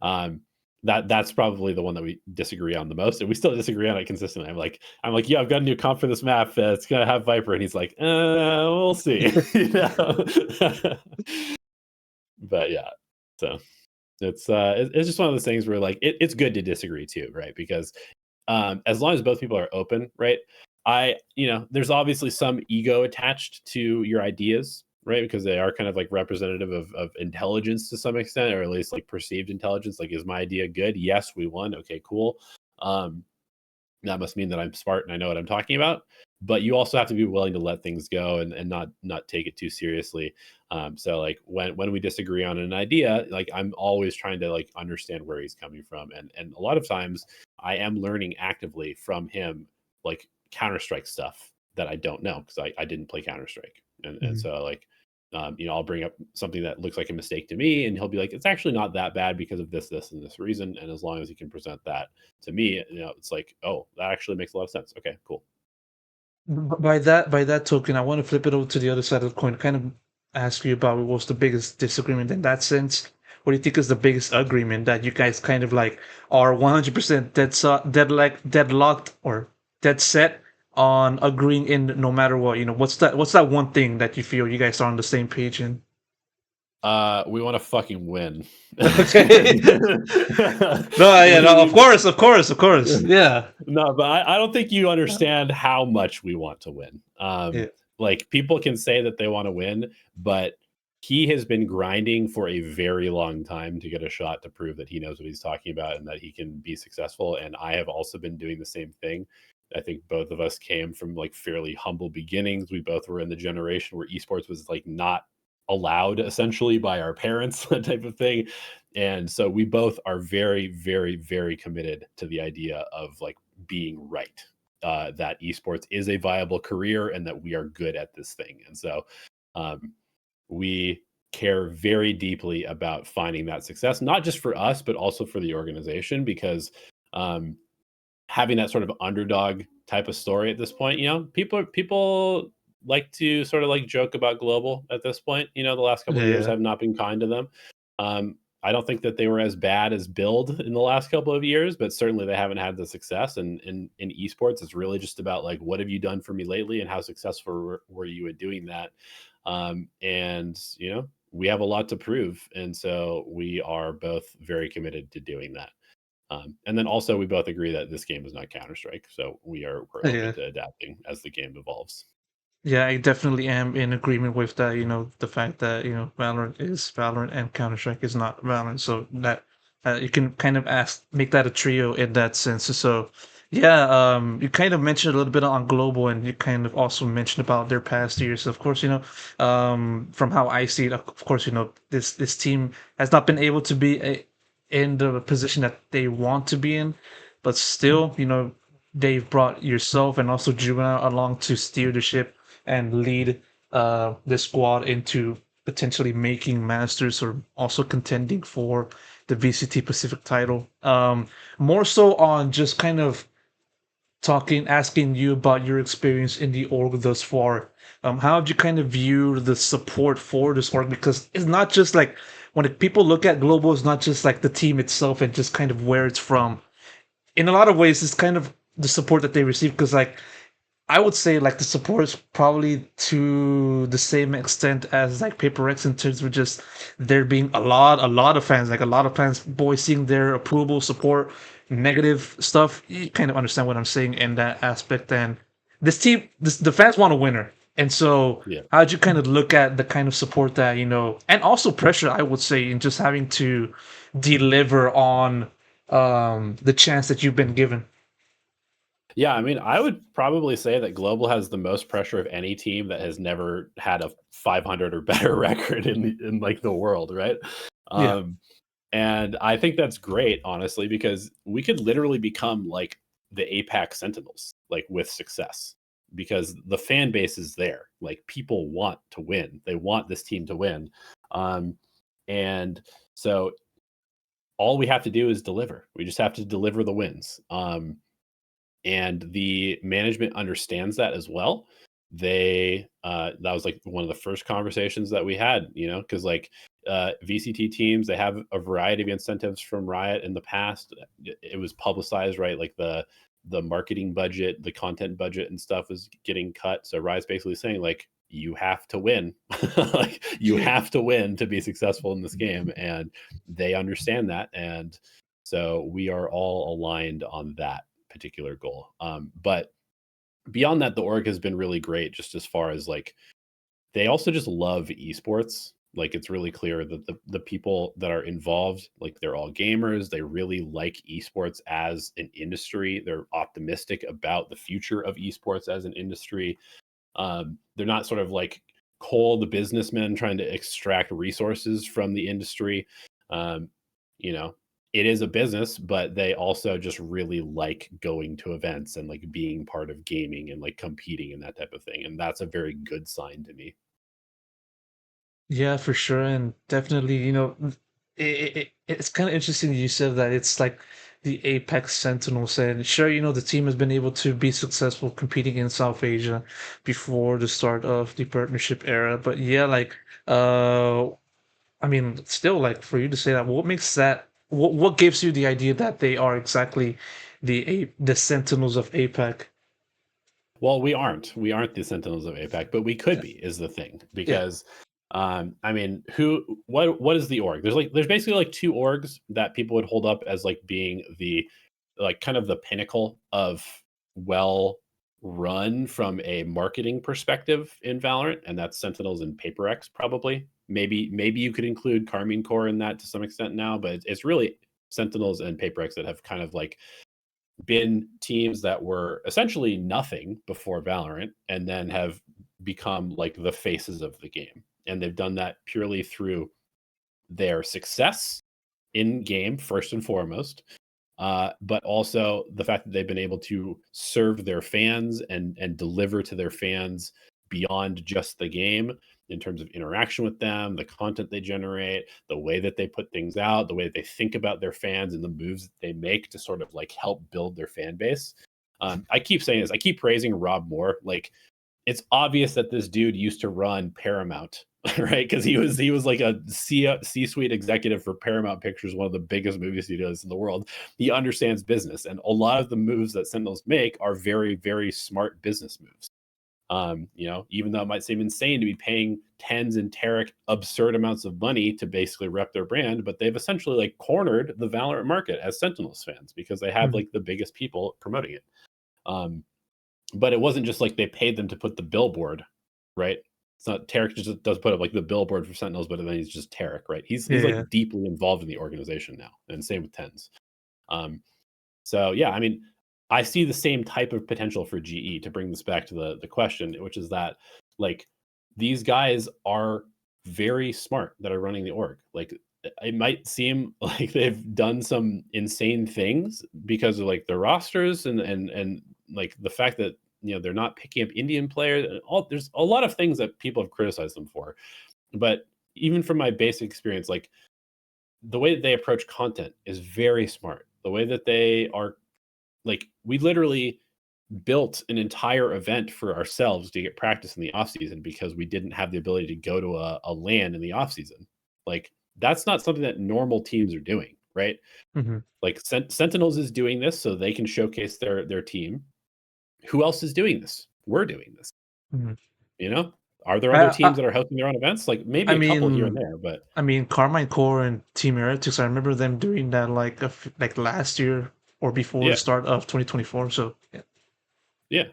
um, that's probably the one that we disagree on the most, and we still disagree on it consistently. I'm like, yeah, I've got a new comp for this map. It's gonna have Viper, and he's like, we'll see. But yeah, so it's just one of those things where like it's good to disagree too, right? Because as long as both people are open, right? There's obviously some ego attached to your ideas, right? Because they are kind of like representative of intelligence to some extent, or at least like perceived intelligence. Like, is my idea good? Yes, we won. Okay, cool. Um, that must mean that I'm smart and I know what I'm talking about. But you also have to be willing to let things go and not take it too seriously. So like when we disagree on an idea, like I'm always trying to like understand where he's coming from. And a lot of times I am learning actively from him, like Counter Strike stuff that I don't know because I didn't play Counter Strike. And Mhm. so like I'll bring up something that looks like a mistake to me, and he'll be like, "It's actually not that bad because of this, and this reason." And as long as he can present that to me, it's like, oh, that actually makes a lot of sense. Okay, cool. By that token, I want to flip it over to the other side of the coin. Kind of ask you about what was the biggest disagreement in that sense. What do you think is the biggest agreement that you guys kind of like are 100% deadlocked or dead set on agreeing in no matter what? What's that one thing that you feel you guys are on the same page in? We want to fucking win. Okay. No, yeah, no, of we course, of course, of course. Yeah. No, but I don't think you understand how much we want to win. Yeah. Like people can say that they want to win, but he has been grinding for a very long time to get a shot to prove that he knows what he's talking about and that he can be successful. And I have also been doing the same thing. I think both of us came from like fairly humble beginnings. We both were in the generation where esports was like not allowed essentially by our parents, that type of thing. And so we both are very, very, very committed to the idea of like being right. That esports is a viable career and that we are good at this thing. And so um, we care very deeply about finding that success, not just for us, but also for the organization, because um, having that sort of underdog type of story at this point, people like to sort of like joke about global at this point. The last couple of years Yeah. have not been kind to them. I don't think that they were as bad as build in the last couple of years, but certainly they haven't had the success. And in esports, it's really just about like, what have you done for me lately, and how successful were you at doing that? And we have a lot to prove, and so we are both very committed to doing that. And then also, we both agree that this game is not Counter Strike, so we're open Yeah. to adapting as the game evolves. Yeah, I definitely am in agreement with that. The fact that Valorant is Valorant and Counter Strike is not Valorant, so that you can kind of make that a trio in that sense. So, yeah, you kind of mentioned a little bit on global, and you kind of also mentioned about their past years. Of course, from how I see it, of course, this team has not been able to be in the position that they want to be in, but still, they've brought yourself and also Juvenile along to steer the ship and lead the squad into potentially making Masters or also contending for the VCT Pacific title. More so on just kind of asking you about your experience in the org thus far. How have you kind of viewed the support for this org? Because it's not just like when people look at global, it's not just like the team itself and just kind of where it's from. In a lot of ways, it's kind of the support that they receive because like I would say like the support is probably to the same extent as like Paper X in terms of just there being a lot of fans, like a lot of fans voicing their approval, support, negative stuff. You kind of understand what I'm saying in that aspect. And this team, the fans want a winner. And so Yeah. how'd you kind of look at the kind of support that, and also pressure, I would say, in just having to deliver on the chance that you've been given? Yeah, I mean, I would probably say that Global has the most pressure of any team that has never had a 500 or better record in like the world, right? Yeah. Um, and I think that's great, honestly, because we could literally become like the APAC Sentinels, like with success, because the fan base is there. Like people want to win; they want this team to win, um, and so all we have to do is deliver. We just have to deliver the wins. And the management understands that as well. They That was like one of the first conversations that we had, because like VCT teams, they have a variety of incentives from Riot in the past. It was publicized, right? Like the marketing budget, the content budget and stuff was getting cut. So Riot's basically saying like, you have to win. Like you have to win to be successful in this game, and they understand that. And so we are all aligned on that particular goal. But beyond that, the org has been really great, just as far as like they also just love esports. Like it's really clear that the people that are involved, like they're all gamers. They really like esports as an industry. They're optimistic about the future of esports as an industry. They're not sort of like cold businessmen trying to extract resources from the industry. Um, you know, it is a business, but they also just really like going to events and like being part of gaming and like competing and that type of thing. And that's a very good sign to me. Yeah, for sure, and definitely, it's kind of interesting you said that it's like the Apex Sentinels, and sure, the team has been able to be successful competing in South Asia before the start of the partnership era, but yeah, like, I mean, still, like, for you to say that, what gives you the idea that they are exactly the Sentinels of APAC? Well, we aren't. We aren't the Sentinels of APAC, but we could Yeah. be, is the thing. Yeah. Because I mean, what is the org? There's basically like two orgs that people would hold up as like being the like kind of the pinnacle of well run from a marketing perspective in Valorant, and that's Sentinels and PaperX probably. Maybe you could include Carmine Core in that to some extent now, but it's really Sentinels and PaperX that have kind of like been teams that were essentially nothing before Valorant and then have become like the faces of the game. And they've done that purely through their success in game, first and foremost, but also the fact that they've been able to serve their fans and deliver to their fans beyond just the game in terms of interaction with them, the content they generate, the way that they put things out, the way that they think about their fans and the moves that they make to sort of like help build their fan base. I keep saying this, I keep praising Rob Moore. Like, it's obvious that this dude used to run Paramount, right? Because he was like a C-suite executive for Paramount Pictures, one of the biggest movie studios in the world. He understands business, and a lot of the moves that Sentinels make are very, very smart business moves. Even though it might seem insane to be paying Tens and Tarek absurd amounts of money to basically rep their brand, but they've essentially like cornered the Valorant market as Sentinels fans because they have Mhm. like the biggest people promoting it. Um, but it wasn't just like they paid them to put the billboard, right? It's not Tarek just does put up like the billboard for Sentinels, but then he's just Tarek, right? He's Yeah. like deeply involved in the organization now, and same with Tens. Um, so yeah, I mean, I see the same type of potential for GE to bring this back to the question, which is that like these guys are very smart that are running the org. Like it might seem like they've done some insane things because of like their rosters and like the fact that they're not picking up Indian players and all there's a lot of things that people have criticized them for. But even from my basic experience, like the way that they approach content is very smart. The way that they are like we literally built an entire event for ourselves to get practice in the off season because we didn't have the ability to go to a LAN in the off season. Like that's not something that normal teams are doing, right? Mhm. Like Sentinels is doing this so they can showcase their team. Who else is doing this? We're doing this. Mhm. You know, are there other I, teams I that are hosting their own events? Like maybe I a couple here and mean, there, but Carmine Core and Team Heretics. I remember them doing that like last year or before the yeah, start of 2024. So yeah. yeah,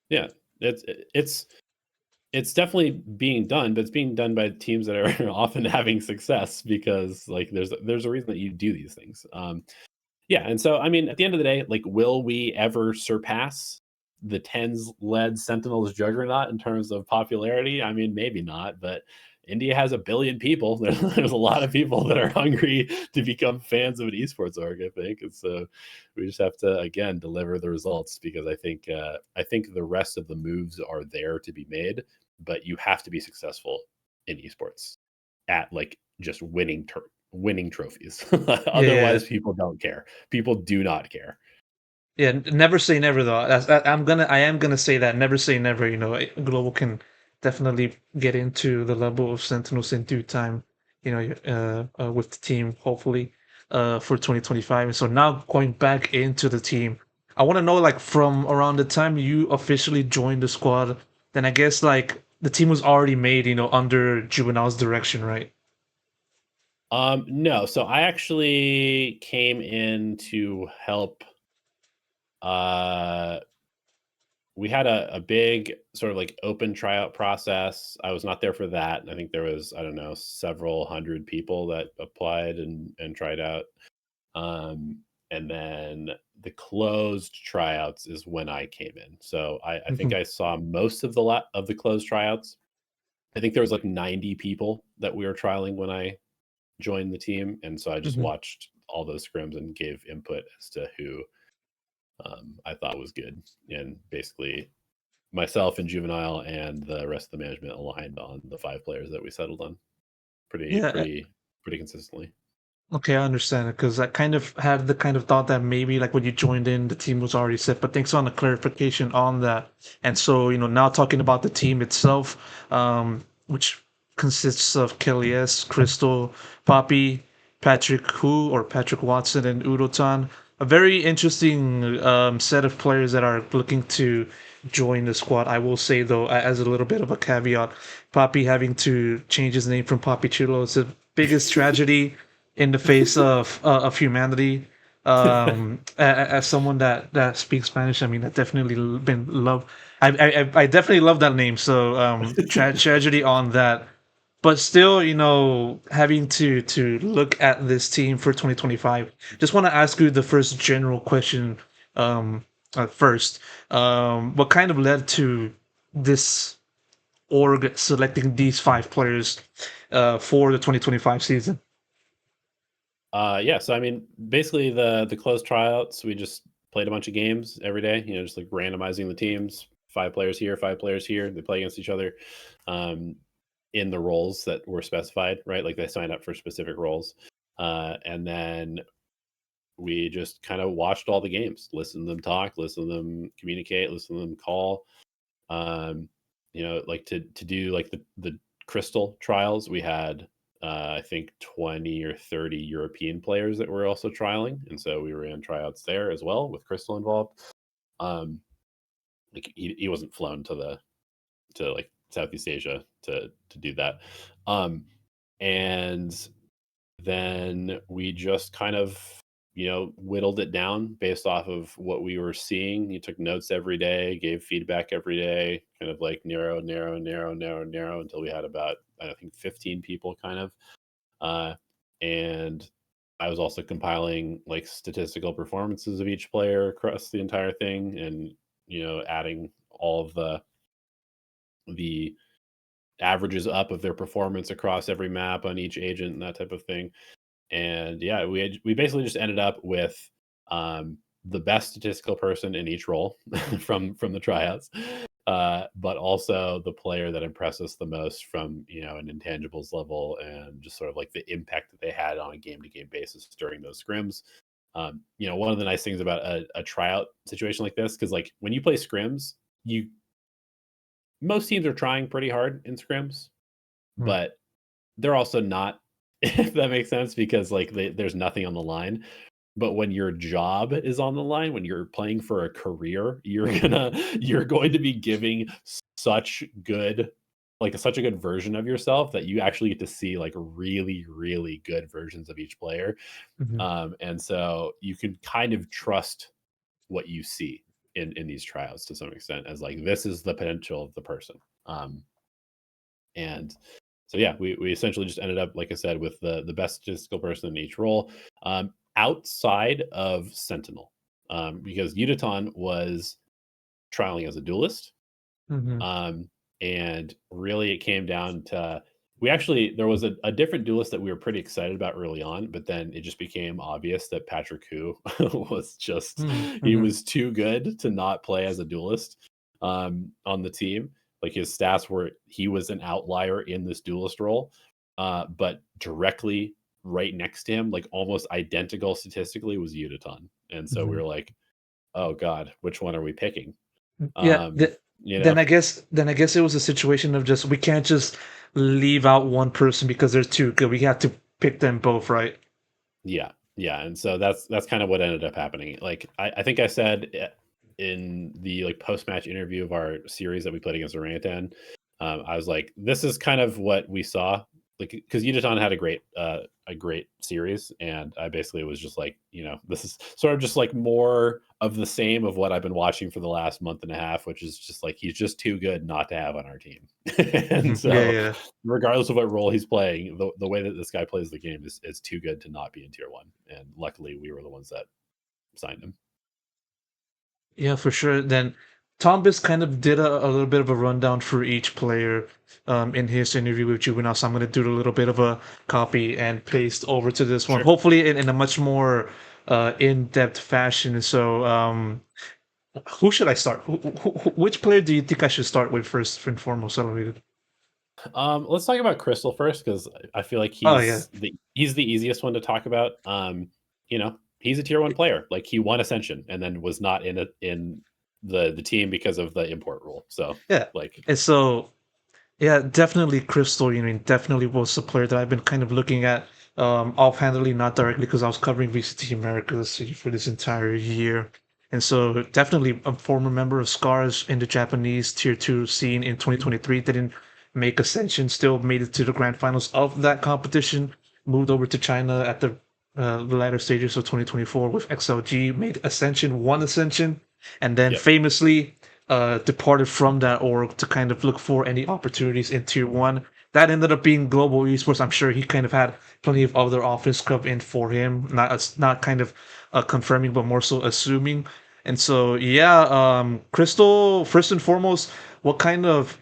yeah. It's it's it's definitely being done, but it's being done by teams that are often having success because like there's a reason that you do these things. Yeah, and so I mean, at the end of the day, like, will we ever surpass the tens led Sentinels juggernaut in terms of popularity? I mean, maybe not, but India has a billion people. There's a lot of people that are hungry to become fans of an esports org, I think, and so we just have to again deliver the results because I think the rest of the moves are there to be made, but you have to be successful in esports at like just winning trophies. Yeah. Otherwise, people don't care. People do not care. Yeah, never say never though. I am gonna say that never say never. Global can definitely get into the level of Sentinels in due time. With the team hopefully, for 2025. And so now going back into the team, I want to know like from around the time you officially joined the squad, then I guess like the team was already made. Under Juvenile's direction, right? No, so I actually came in to help. Uh, we had a big sort of like open tryout process. I was not there for that. I think there was, I don't know, several hundred people that applied and tried out. Um, and then the closed tryouts is when I came in. So I think Hmm. I saw most of of the closed tryouts. I think there was like 90 people that we were trialing when I joined the team, and so I just Hmm. watched all those scrims and gave input as to who I thought was good. And basically, myself and Juvenile and the rest of the management aligned on the five players that we settled on pretty Yeah. pretty pretty consistently. Okay, I understand it because I kind of had the kind of thought that maybe like when you joined in, the team was already set. But thanks on the clarification on that. And so, now talking about the team itself, which consists of Kelly S, Crystal, Papi, Patrick Who or Patrick Watson, and UdoTan. a very interesting set of players that are looking to join the squad. I will say though, as a little bit of a caveat, Papi having to change his name from PapiChulo is the biggest tragedy in the face of humanity. As someone that speaks Spanish, I mean, I definitely been love. I definitely love that name. So tragedy on that, but still, having to look at this team for 2025. Just want to ask you the first general question. First, what kind of led to this org selecting these five players for the 2025 season? Yeah, so I mean, basically the closed tryouts, we just played a bunch of games every day, just like randomizing the teams, 5 players here, 5 players here, they play against each other, in the roles that were specified, right? Like they signed up for specific roles. And then we just kind of watched all the games, listen to them talk, listen to them communicate, listen to them call. Like to do like the crystal trials, we had I think 20 or 30 European players that were also trialing, and so we ran tryouts there as well with Crystal involved. Like he wasn't flown to like Southeast Asia to do that, and then we just kind of whittled it down based off of what we were seeing. You took notes every day, gave feedback every day, kind of like narrow until we had about, I think, 15 people kind of. And I was also compiling like statistical performances of each player across the entire thing, and adding all of the averages up of their performance across every map on each agent and that type of thing. And yeah, we basically just ended up with the best statistical person in each role from the tryouts, but also the player that impressed us the most from an intangibles level, and just sort of like the impact that they had on a game to game basis during those scrims. One of the nice things about a tryout situation like this, because like when you play scrims, most teams are trying pretty hard in scrims, Hmm. but they're also not, if that makes sense, because like there's nothing on the line. But when your job is on the line, when you're playing for a career, you're going to be giving such good, like such a good version of yourself that you actually get to see like really, really good versions of each player. Mhm. And so you can kind of trust what you see in these trials to some extent, as like this is the potential of the person. And so yeah, we essentially just ended up, like I said, with the best statistical person in each role, outside of Sentinel, because UdoTan was trialing as a duelist, Mhm. um, and really it came down to, there was a different duelist that we were pretty excited about early on, but then it just became obvious that patrickWHO was just, Mhm. he Mhm. was too good to not play as a duelist on the team. Like his stats were, he was an outlier in this duelist role, but directly right next to him, like almost identical statistically, was UdoTan. And so we Mhm. were like, oh God, which one are we picking? Yeah. Um, you Then know? I guess it was a situation of just we can't just leave out one person because they're too good. We have to pick them both, right? Yeah, yeah, and so that's kind of what ended up happening. Like I think I said in the like post match interview of our series that we played against Orangutan, I was like, this is kind of what we saw, like because UdoTan had a great series, and I basically was just like, this is sort of just like more of the same of what I've been watching for the last month and a half, which is just like he's just too good not to have on our team. And Mhm. Yeah, so yeah. regardless of what role he's playing, the way that this guy plays the game is too good to not be in tier one. And luckily, we were the ones that signed him. Yeah, for sure. Then Tombis kind of did a little bit of a rundown for each player in his interview with Juvenile. So I'm going to do a little bit of a copy and paste over to this one, Sure. hopefully in a much more in-depth fashion. So who should I start? Which player do you think I should start with first and foremost, Elevated? Let's talk about Crystal first, because I feel like Oh, yeah. he's the easiest one to talk about. He's a tier one player. Like he won Ascension and then was not in the team because of the import rule. So Yeah. like, And so, yeah, definitely Crystal, definitely was a player that I've been kind of looking at offhandedly, not directly, because I was covering VCT Americas for this entire year. And so, definitely a former member of Scars in the Japanese Tier 2 scene in 2023. Didn't make Ascension, still made it to the grand finals of that competition. Moved over to China at the latter stages of 2024 with XLG, made Ascension, won Ascension, and then Yep. famously departed from that org to kind of look for any opportunities in Tier 1. That ended up being Global Esports. I'm sure he kind of had plenty of other offers come in for him, not kind of confirming, but more so assuming. And so, yeah, Crystal, first and foremost, what kind of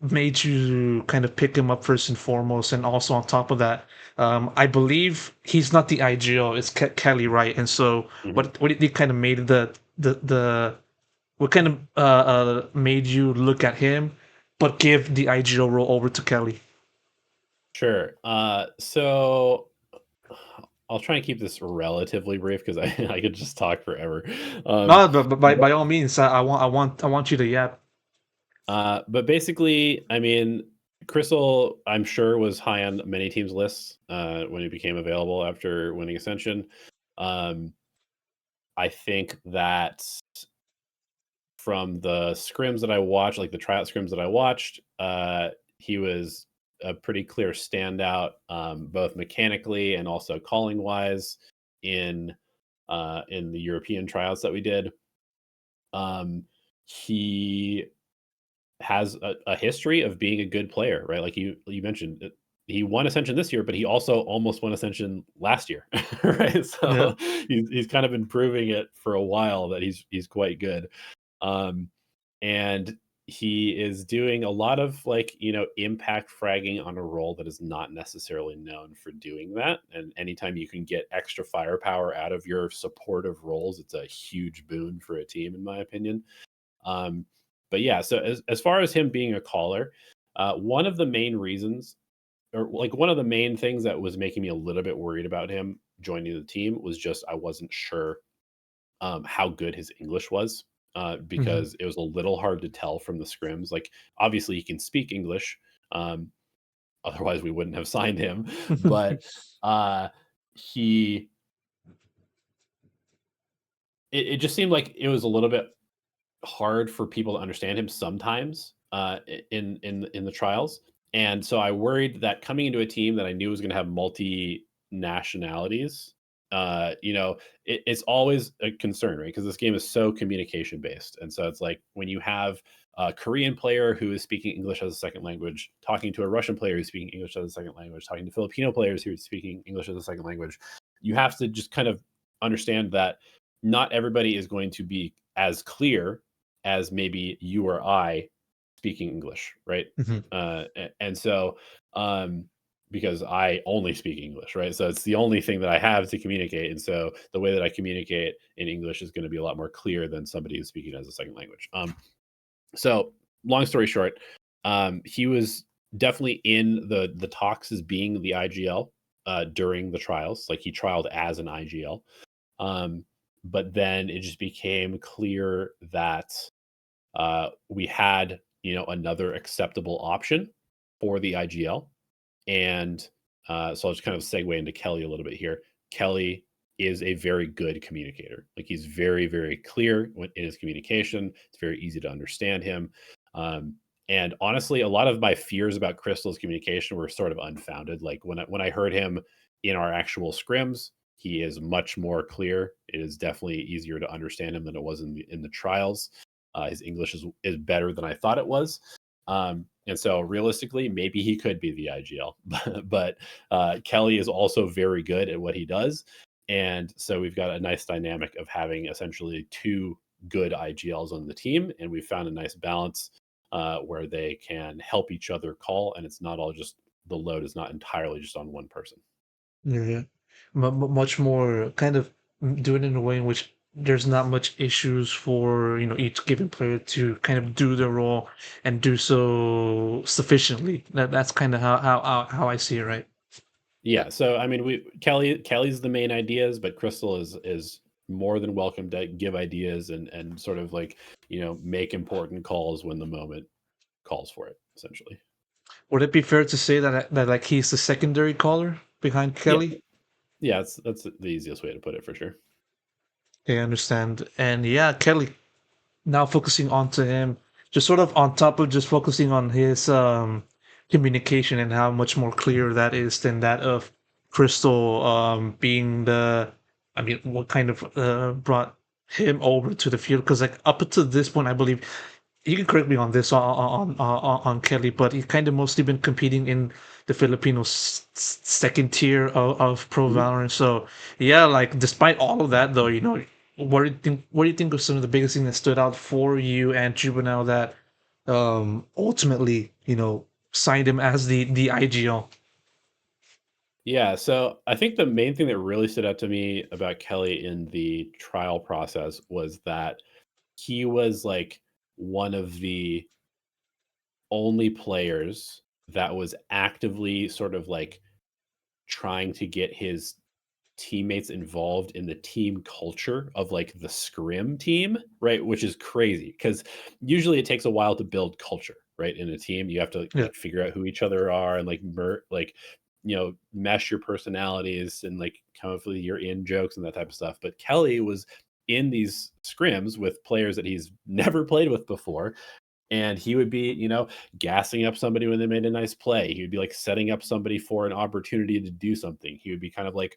made you kind of pick him up first and foremost? And also on top of that, I believe he's not the IGO, it's Kelly, right? And so, Mhm. what did he kind of made the what kind of made you look at him, but give the IGO role over to Kelly? Sure. So I'll try and keep this relatively brief because I could just talk forever. Um, No, but by all means, I want you to yap. but basically, I mean, Crystal, I'm sure, was high on many teams' lists when he became available after winning Ascension. Um, I think that from the scrims that I watched, like the tryout scrims that I watched, he was a pretty clear standout, both mechanically and also calling wise in the European tryouts that we did. He has a history of being a good player, right? Like you mentioned, he won Ascension this year, but he also almost won Ascension last year, right? Yeah. So he's kind of been proving it for a while that he's quite good. Um, and he is doing a lot of like, impact fragging on a role that is not necessarily known for doing that. And anytime you can get extra firepower out of your supportive roles, it's a huge boon for a team, in my opinion. Um, but yeah, so as far as him being a caller, one of the main reasons, or like one of the main things that was making me a little bit worried about him joining the team was just I wasn't sure how good his English was, Hmm. because it was a little hard to tell from the scrims. Like, obviously, he can speak English, um, otherwise we wouldn't have signed him. But uh, he, it just seemed like it was a little bit hard for people to understand him sometimes in the trials. And so I worried that coming into a team that I knew was going to have multi nationalities, it's always a concern, right? Because this game is so communication based, and so it's like when you have a Korean player who is speaking English as a second language, talking to a Russian player who's speaking English as a second language, talking to Filipino players who are speaking English as a second language, you have to just kind of understand that not everybody is going to be as clear as maybe you or I speaking English, right? Hmm. And so, because I only speak English, right? So it's the only thing that I have to communicate. And so the way that I communicate in English is going to be a lot more clear than somebody who's speaking as a second language. So long story short, he was definitely in the talks as being the IGL during the trials. Like he trialed as an IGL. Um, but then it just became clear that we had another acceptable option for the IGL, and so I'll just kind of segue into Kelly a little bit here. Kelly is a very good communicator. Like he's very very clear in his communication. It's very easy to understand him. Um, and honestly, a lot of my fears about Crystal's communication were sort of unfounded. Like when I heard him in our actual scrims, he is much more clear. It is definitely easier to understand him than it was in the trials. His English is better than I thought it was. And so realistically, maybe he could be the IGL, but Kelly is also very good at what he does. And so we've got a nice dynamic of having essentially two good IGLs on the team. And we've found a nice balance where they can help each other call. And it's not all just the load is not entirely just on one person. Yeah, yeah. Much more kind of do it in a way in which there's not much issues for each given player to kind of do their role and do so sufficiently. That's kind of how I see it, right? Yeah, so I mean, we Kelly's the main ideas, but Crystal is more than welcome to give ideas and sort of like make important calls when the moment calls for it. Essentially, Would it be fair to say that like he's the secondary caller? behind Yeah, Kelly. yeah, that's the easiest way to put it for sure. I understand. And yeah, Kelly, now focusing onto him, just sort of on top of just focusing on his communication and how much more clear that is than that of Crystal being the, I mean, what kind of brought him over to the field? Because like up until this point, I believe you can correct me on this on Kelly, but he's kind of mostly been competing in the Filipino second tier of Pro Mhm. Valorant. So yeah, like despite all of that, though, you know, what do you think? What do you think of some of the biggest things that stood out for you and Juvenile that ultimately, you know, signed him as the IGL? Yeah, so I think the main thing that really stood out to me about Kelly in the trial process was that he was like one of the only players that was actively sort of like trying to get his teammates involved in the team culture of like the scrim team, right? Which is crazy because usually it takes a while to build culture, right? In a team, you have to Yeah. like figure out who each other are and like like mesh your personalities and like come up with your in jokes and that type of stuff. But Kelly was in these scrims with players that he's never played with before, and he would be, gassing up somebody when they made a nice play. He would be like setting up somebody for an opportunity to do something. He would be kind of like,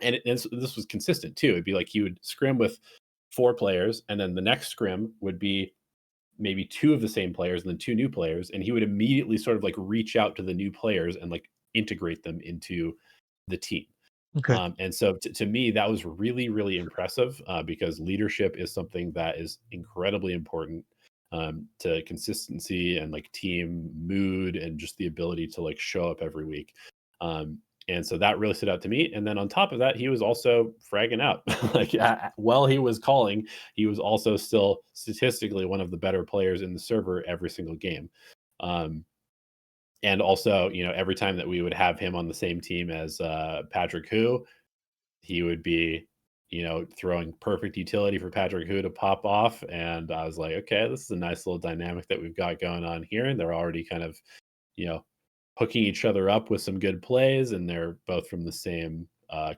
and this was consistent too. It'd be like he would scrim with four players, and then the next scrim would be maybe two of the same players and then two new players, and he would immediately sort of like reach out to the new players and like integrate them into the team. Okay. And so to me, that was really, really impressive because leadership is something that is incredibly important to consistency and like team mood and just the ability to like show up every week. Um, and so that really stood out to me. And then on top of that, he was also fragging out. Like while he was calling, he was also still statistically one of the better players in the server every single game. Um, and also, every time that we would have him on the same team as patrickWHO, he would be, throwing perfect utility for patrickWHO to pop off. And I was like, okay, this is a nice little dynamic that we've got going on here. And they're already kind of, you know, hooking each other up with some good plays. And they're both from the same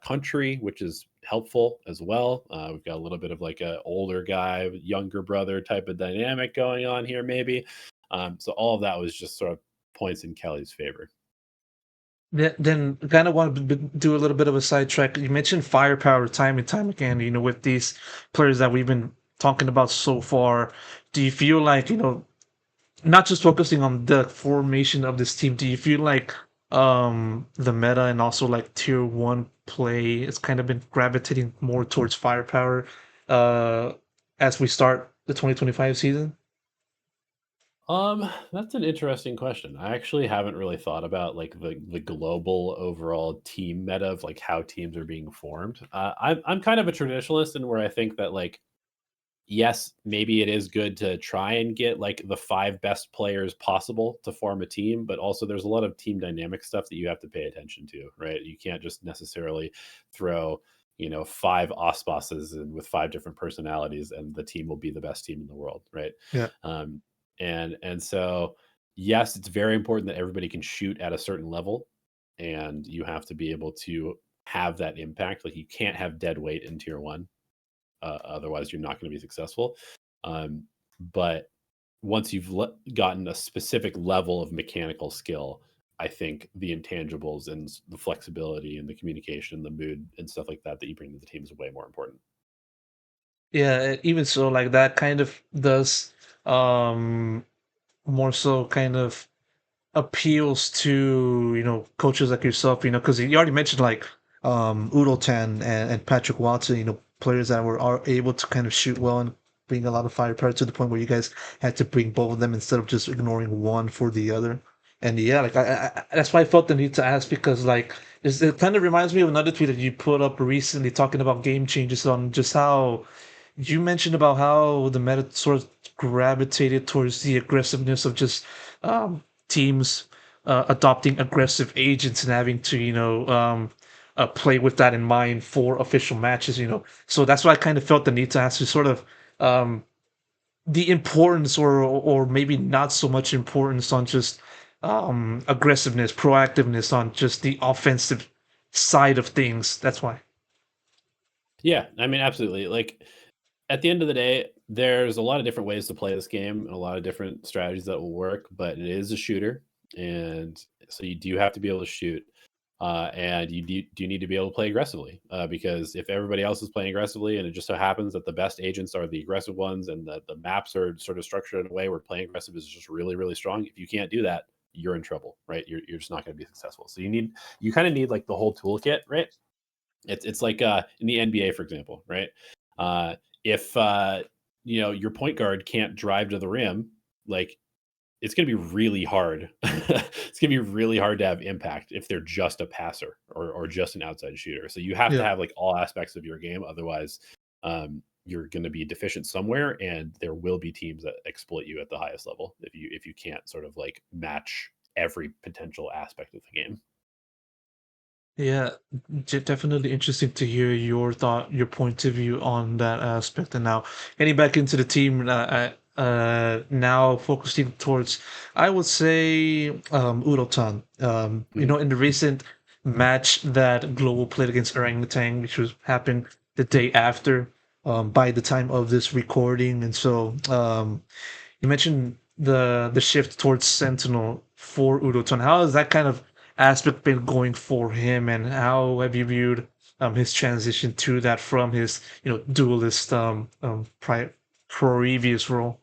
country, which is helpful as well. We've got a little bit of like a older guy, younger brother type of dynamic going on here, maybe. So all of that was just sort of points in Kelly's favor. Then kind of want to do a little bit of a sidetrack. You mentioned firepower time and time again, you know, with these players that we've been talking about so far. Do you feel like, you know, not just focusing on the formation of this team, do you feel like the meta and also like tier one play has kind of been gravitating more towards firepower uh as we start the 2025 season? That's an interesting question. I actually haven't really thought about like the global overall team meta of like how teams are being formed. I'm kind of a traditionalist in where I think that like yes, maybe it is good to try and get like the five best players possible to form a team, but also there's a lot of team dynamic stuff that you have to pay attention to, right? You can't just necessarily throw, five Osbosses and with five different personalities and the team will be the best team in the world, right? Yeah. Um, and so yes, it's very important that everybody can shoot at a certain level, and you have to be able to have that impact. Like you can't have dead weight in tier one, otherwise you're not going to be successful. Um, but once you've gotten a specific level of mechanical skill, I think the intangibles and the flexibility and the communication, the mood and stuff like that that you bring to the team is way more important. Yeah, even so like that kind of does um more so kind of appeals to, you know, coaches like yourself, you know, because you already mentioned like UdoTan and Patrick Watson, you know, players that are able to kind of shoot well and bring a lot of firepower to the point where you guys had to bring both of them instead of just ignoring one for the other. And yeah, like that's why I felt the need to ask because like it kind of reminds me of another tweet that you put up recently talking about game changes on just how you mentioned about how the meta sort of gravitated towards the aggressiveness of just teams adopting aggressive agents and having to, you know, play with that in mind for official matches, you know. So that's why I kind of felt the need to ask you sort of um, the importance or maybe not so much importance on just aggressiveness, proactiveness on just the offensive side of things. That's why. Yeah, I mean, absolutely. Like at the end of the day, there's a lot of different ways to play this game and a lot of different strategies that will work, but it is a shooter. And so you do have to be able to shoot. And you need to be able to play aggressively because if everybody else is playing aggressively and it just so happens that the best agents are the aggressive ones and the maps are sort of structured in a way where playing aggressive is just really, really strong. If you can't do that, you're in trouble, right? You're just not going to be successful. So you kind of need like the whole toolkit, right? It's like in the NBA, for example, right? If your point guard can't drive to the rim, like it's going to be really hard. It's going to be really hard to have impact if they're just a passer or just an outside shooter. So you have to Yeah. have like all aspects of your game. Otherwise, you're going to be deficient somewhere, and there will be teams that exploit you at the highest level if you can't sort of like match every potential aspect of the game. Yeah, definitely interesting to hear your point of view on that aspect. And now getting back into the team, now focusing towards, I would say, UdoTan. Mhm. In the recent match that Global played against Orangutan, which was happened the day after, by the time of this recording, and so you mentioned the shift towards Sentinel for UdoTan. How has that kind of aspect been going for him, and how have you viewed his transition to that from his duelist previous role?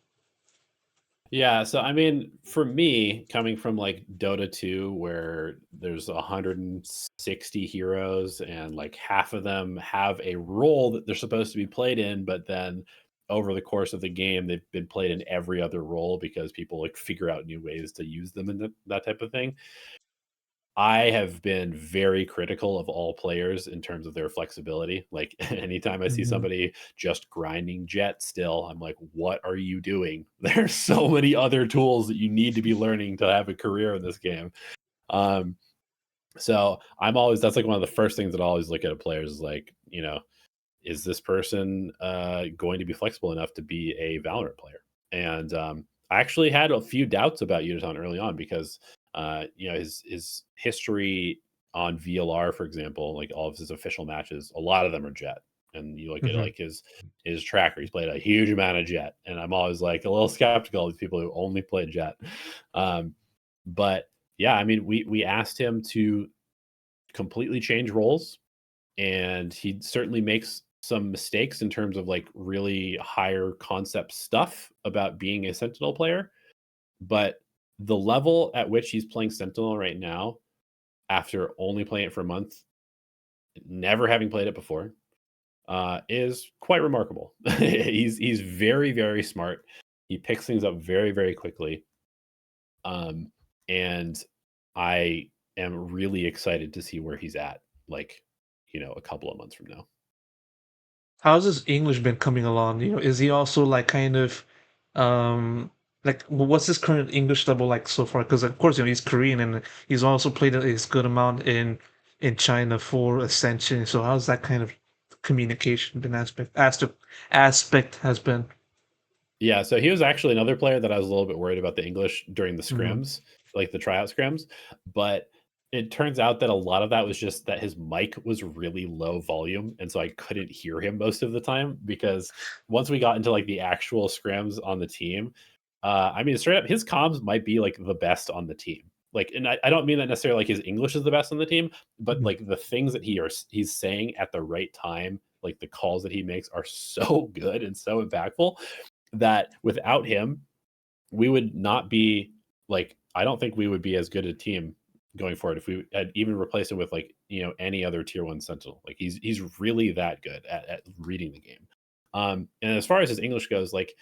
Yeah, so I mean, for me, coming from like Dota 2, where there's 160 heroes and like half of them have a role that they're supposed to be played in, but then over the course of the game, they've been played in every other role because people like figure out new ways to use them and that type of thing. I have been very critical of all players in terms of their flexibility. Like anytime I see Mhm. somebody just grinding jet still, I'm like, what are you doing? There's so many other tools that you need to be learning to have a career in this game. Um, so that's like one of the first things that I always look at a player is like, is this person going to be flexible enough to be a Valorant player? And I actually had a few doubts about UdoTan early on because his history on VLR, for example, like all of his official matches, a lot of them are Jet. And you look at Mhm. like his tracker, he's played a huge amount of Jet, and I'm always like a little skeptical of these people who only play Jet. Um, but yeah, I mean, we asked him to completely change roles and he certainly makes some mistakes in terms of like really higher concept stuff about being a Sentinel player. But the level at which he's playing Sentinel right now, after only playing it for a month, never having played it before, is quite remarkable. He's very very smart. He picks things up very very quickly, um, and I am really excited to see where he's at. Like, a couple of months from now. How's his English been coming along? Is he also like kind of um what's his current English level like so far? Because of course, he's Korean and he's also played a good amount in China for Ascension. So how's that kind of communication been aspect has been? Yeah, so he was actually another player that I was a little bit worried about the English during the Mhm. scrims, like the tryout scrims, but it turns out that a lot of that was just that his mic was really low volume, and so I couldn't hear him most of the time because once we got into like the actual scrims on the team, I mean, straight up, his comms might be like the best on the team. Like, and I don't mean that necessarily like his English is the best on the team, but Mhm. like the things that he's saying at the right time, like the calls that he makes are so good and so impactful that without him, we would not be like I don't think we would be as good a team going forward if we had even replaced him with like any other tier one sentinel. Like he's really that good at reading the game. And as far as his English goes, like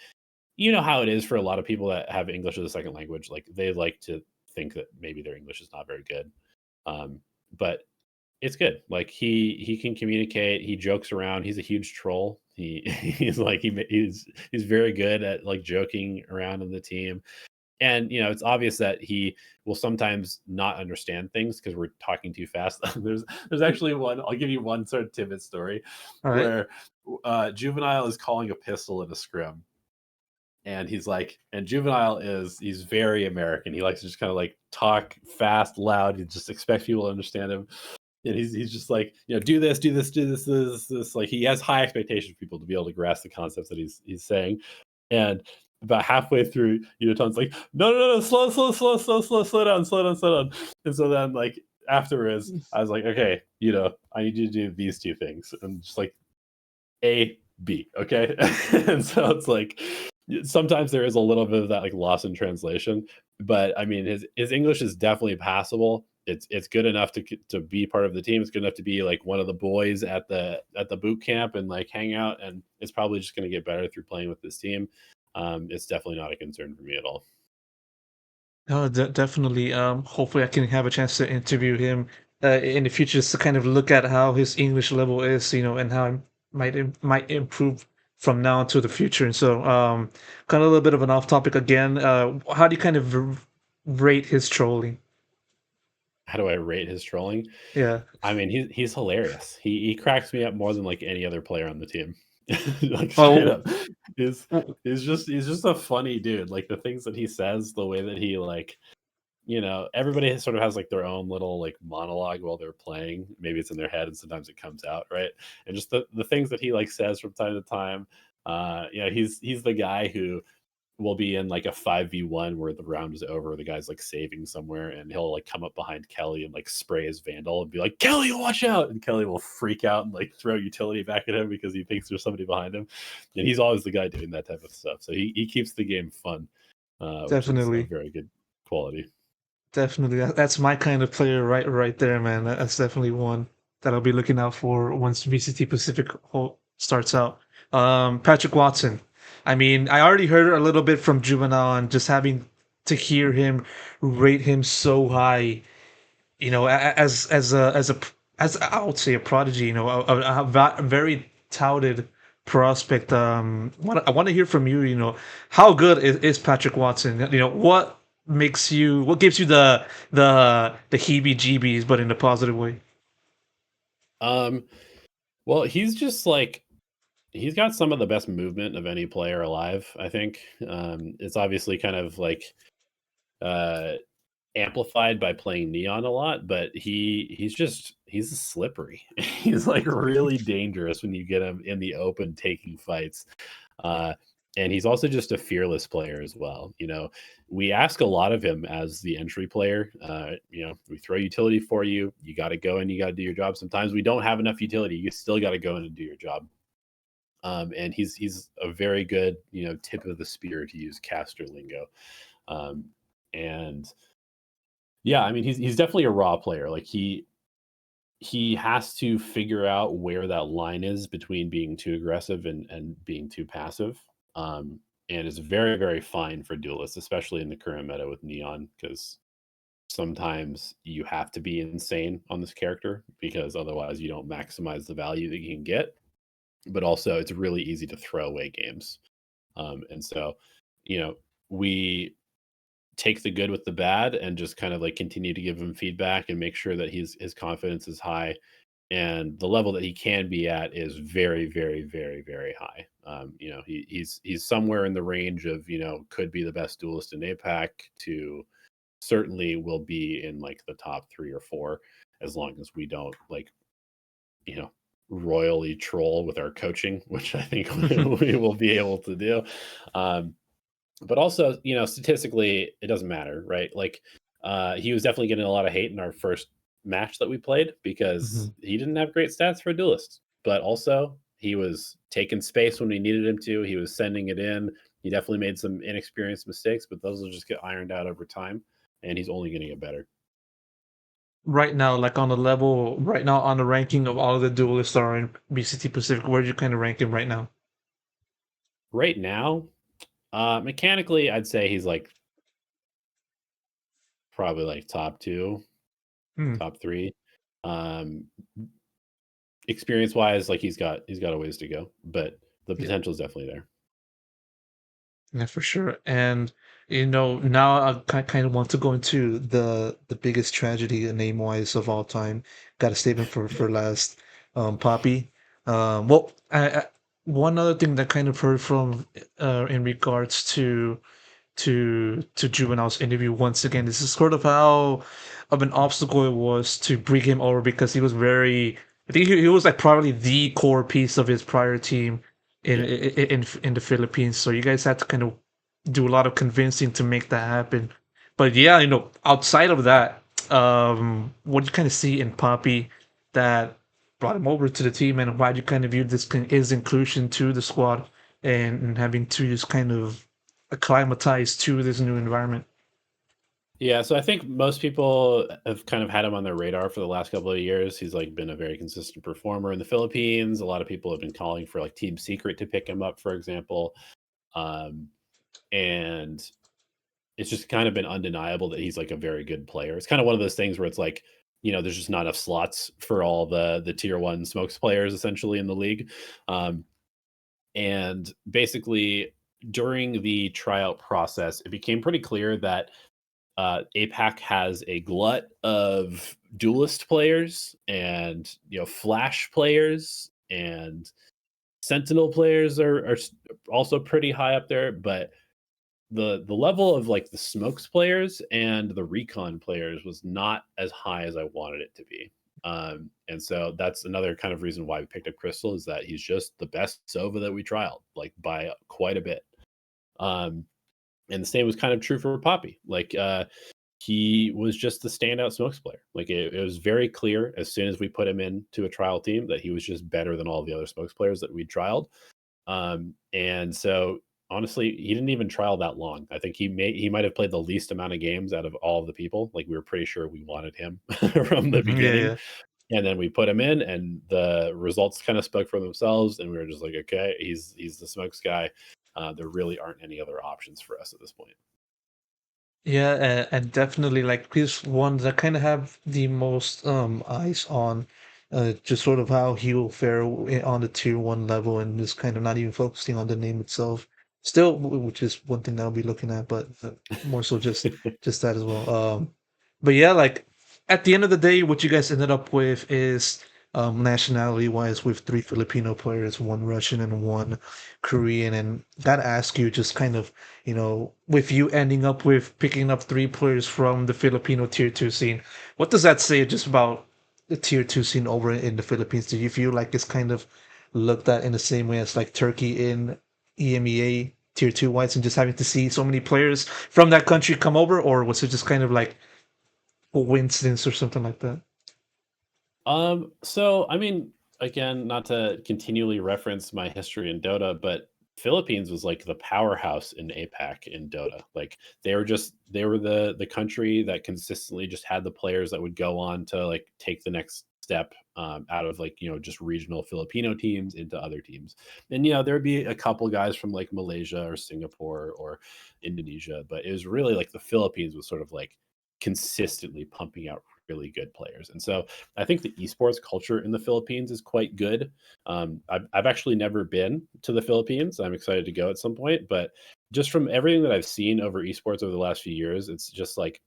how it is for a lot of people that have English as a second language, like they like to think that maybe their English is not very good. But it's good. Like he can communicate. He jokes around. He's a huge troll. He's very good at like joking around on the team. And it's obvious that he will sometimes not understand things because we're talking too fast. There's actually one. I'll give you one sort of timid story All right. where Juvenile is calling a pistol in a scrim, and and Juvenile he's very American. He likes to just kind of like talk fast, loud. He just expects people to understand him. And he's just like, do this, do this, do this, this. Like he has high expectations for people to be able to grasp the concepts that he's saying. And about halfway through, UdoTan's like, no, slow down, slow down, slow down. And so then like afterwards, I was like, okay, I need you to do these two things. And just like A, B, okay? And so it's like sometimes there is a little bit of that like loss in translation, but I mean his English is definitely passable. It's good enough to be part of the team. It's good enough to be like one of the boys at the boot camp and like hang out. And it's probably just going to get better through playing with this team. It's definitely not a concern for me at all. No, definitely. Hopefully, I can have a chance to interview him in the future, just to kind of look at how his English level is, and how it might improve from now to the future. And so, kind of a little bit of an off topic again. How do you kind of rate his trolling? How do I rate his trolling? Yeah. I mean, he's hilarious. He cracks me up more than like any other player on the team. Like straight Oh, up. He's he's just a funny dude. Like the things that he says, the way that he like, everybody sort of has like their own little like monologue while they're playing. Maybe it's in their head and sometimes it comes out, right? And just the things that he like says from time to time. He's the guy who will be in like a 5v1 where the round is over, the guy's like saving somewhere, and he'll like come up behind Kelly and like spray his Vandal and be like, Kelly, watch out! And Kelly will freak out and like throw utility back at him because he thinks there's somebody behind him. And he's always the guy doing that type of stuff. So he keeps the game fun, which is a definitely. very good quality. Definitely. That's my kind of player right there, man. That's definitely one that I'll be looking out for once VCT Pacific starts out. Patrick Watson. I mean, I already heard a little bit from Juvenile, and just having to hear him rate him so high, as I would say a prodigy, a very touted prospect. I want to hear from you. How good is Patrick Watson? What gives you the heebie-jeebies, but in a positive way? Um, well, he's just like he's got some of the best movement of any player alive, I think. It's obviously kind of like uh amplified by playing Neon a lot, but he's slippery. He's like really dangerous when you get him in the open taking fights. Uh and he's also just a fearless player as well. We ask a lot of him as the entry player. We throw utility for you. You got to go and you got to do your job. Sometimes we don't have enough utility. You still got to go in and do your job. And he's a very good, tip of the spear, to use caster lingo. And yeah, I mean he's definitely a raw player. Like he has to figure out where that line is between being too aggressive and being too passive. And it's very, very fine for duelists, especially in the current meta with Neon, because sometimes you have to be insane on this character because otherwise you don't maximize the value that you can get. But also it's really easy to throw away games. And so, we take the good with the bad and just kind of like continue to give him feedback and make sure that his confidence is high, and the level that he can be at is very, very, very, very high. He's somewhere in the range of could be the best duelist in APAC to certainly will be in like the top 3 or 4, as long as we don't like you know royally troll with our coaching, which I think we will be able to do. Um, but also, statistically, it doesn't matter, right? Like, he was definitely getting a lot of hate in our first match that we played because he didn't have great stats for a duelist. But also, he was taking space when we needed him to. He was sending it in. He definitely made some inexperienced mistakes, but those will just get ironed out over time. And he's only going to get better. Right now, like on the level, right now on the ranking of all of the duelists that are in BCT Pacific, where do you kind of rank him right now? Right now, mechanically, I'd say he's like probably like top 2, Hmm. top 3. Um, experience wise, like he's got a ways to go, but the Yeah, potential is definitely there. yeah, for sure. And now I kind of want to go into the biggest tragedy name wise of all time. Got a statement for last, Papi. Well, one other thing that kind of heard from in regards to to Juvenile's interview once again. This is sort of how of an obstacle it was to bring him over because he was very. I think he was like probably the core piece of his prior team Yeah. in the Philippines. So you guys had to kind of do a lot of convincing to make that happen. But yeah, outside of that, what do you kind of see in Papi that brought him over to the team, and why do you kind of view his inclusion to the squad and having to just kind of acclimatize to this new environment? Yeah, so I think most people have kind of had him on their radar for the last couple of years. He's like been a very consistent performer in the Philippines. A lot of people have been calling for like Team Secret to pick him up, for example. Um, and it's just kind of been undeniable that he's like a very good player. It's kind of one of those things where it's like, there's just not enough slots for all the tier one smokes players essentially in the league. Um, and basically during the tryout process, it became pretty clear that APAC has a glut of duelist players and flash players, and Sentinel players are also pretty high up there, but the level of like the smokes players and the recon players was not as high as I wanted it to be. And so that's another kind of reason why we picked up Crystal, is that he's just the best Sova that we trialed, like by quite a bit. Um, and the same was kind of true for Papi. Like he was just the standout smokes player. Like it was very clear as soon as we put him into a trial team that he was just better than all the other smokes players that we trialed. And so honestly, he didn't even trial that long. I think he might have played the least amount of games out of all of the people. Like we were pretty sure we wanted him from the Mhm, yeah, beginning. yeah. And then we put him in, and the results kind of spoke for themselves. And we were just like, okay, he's the smokes guy. There really aren't any other options for us at this point. Yeah, and definitely like he's one that kind of have the most eyes on just sort of how he will fare on the tier one level, and just kind of not even focusing on the name itself. Still, which is one thing that I'll be looking at, but more so just that as well. But yeah, like at the end of the day, what you guys ended up with is nationality wise with three Filipino players, one Russian and one Korean, and that asks you just kind of with you ending up with picking up three players from the Filipino tier two scene, what does that say just about the tier two scene over in the Philippines? Do you feel like it's kind of looked at in the same way as like Turkey in EMEA tier two whites and just having to see so many players from that country come over, or was it just kind of like a coincidence or something like that? So I mean, again, not to continually reference my history in Dota, but Philippines was like the powerhouse in APAC in Dota. Like they were the country that consistently just had the players that would go on to like take the next step out of like just regional Filipino teams into other teams. And there would be a couple guys from like Malaysia or Singapore or Indonesia, but it was really like the Philippines was sort of like consistently pumping out really good players. And so I think the esports culture in the Philippines is quite good. I've actually never been to the Philippines. I'm excited to go at some point, but just from everything that I've seen over esports over the last few years, it's just like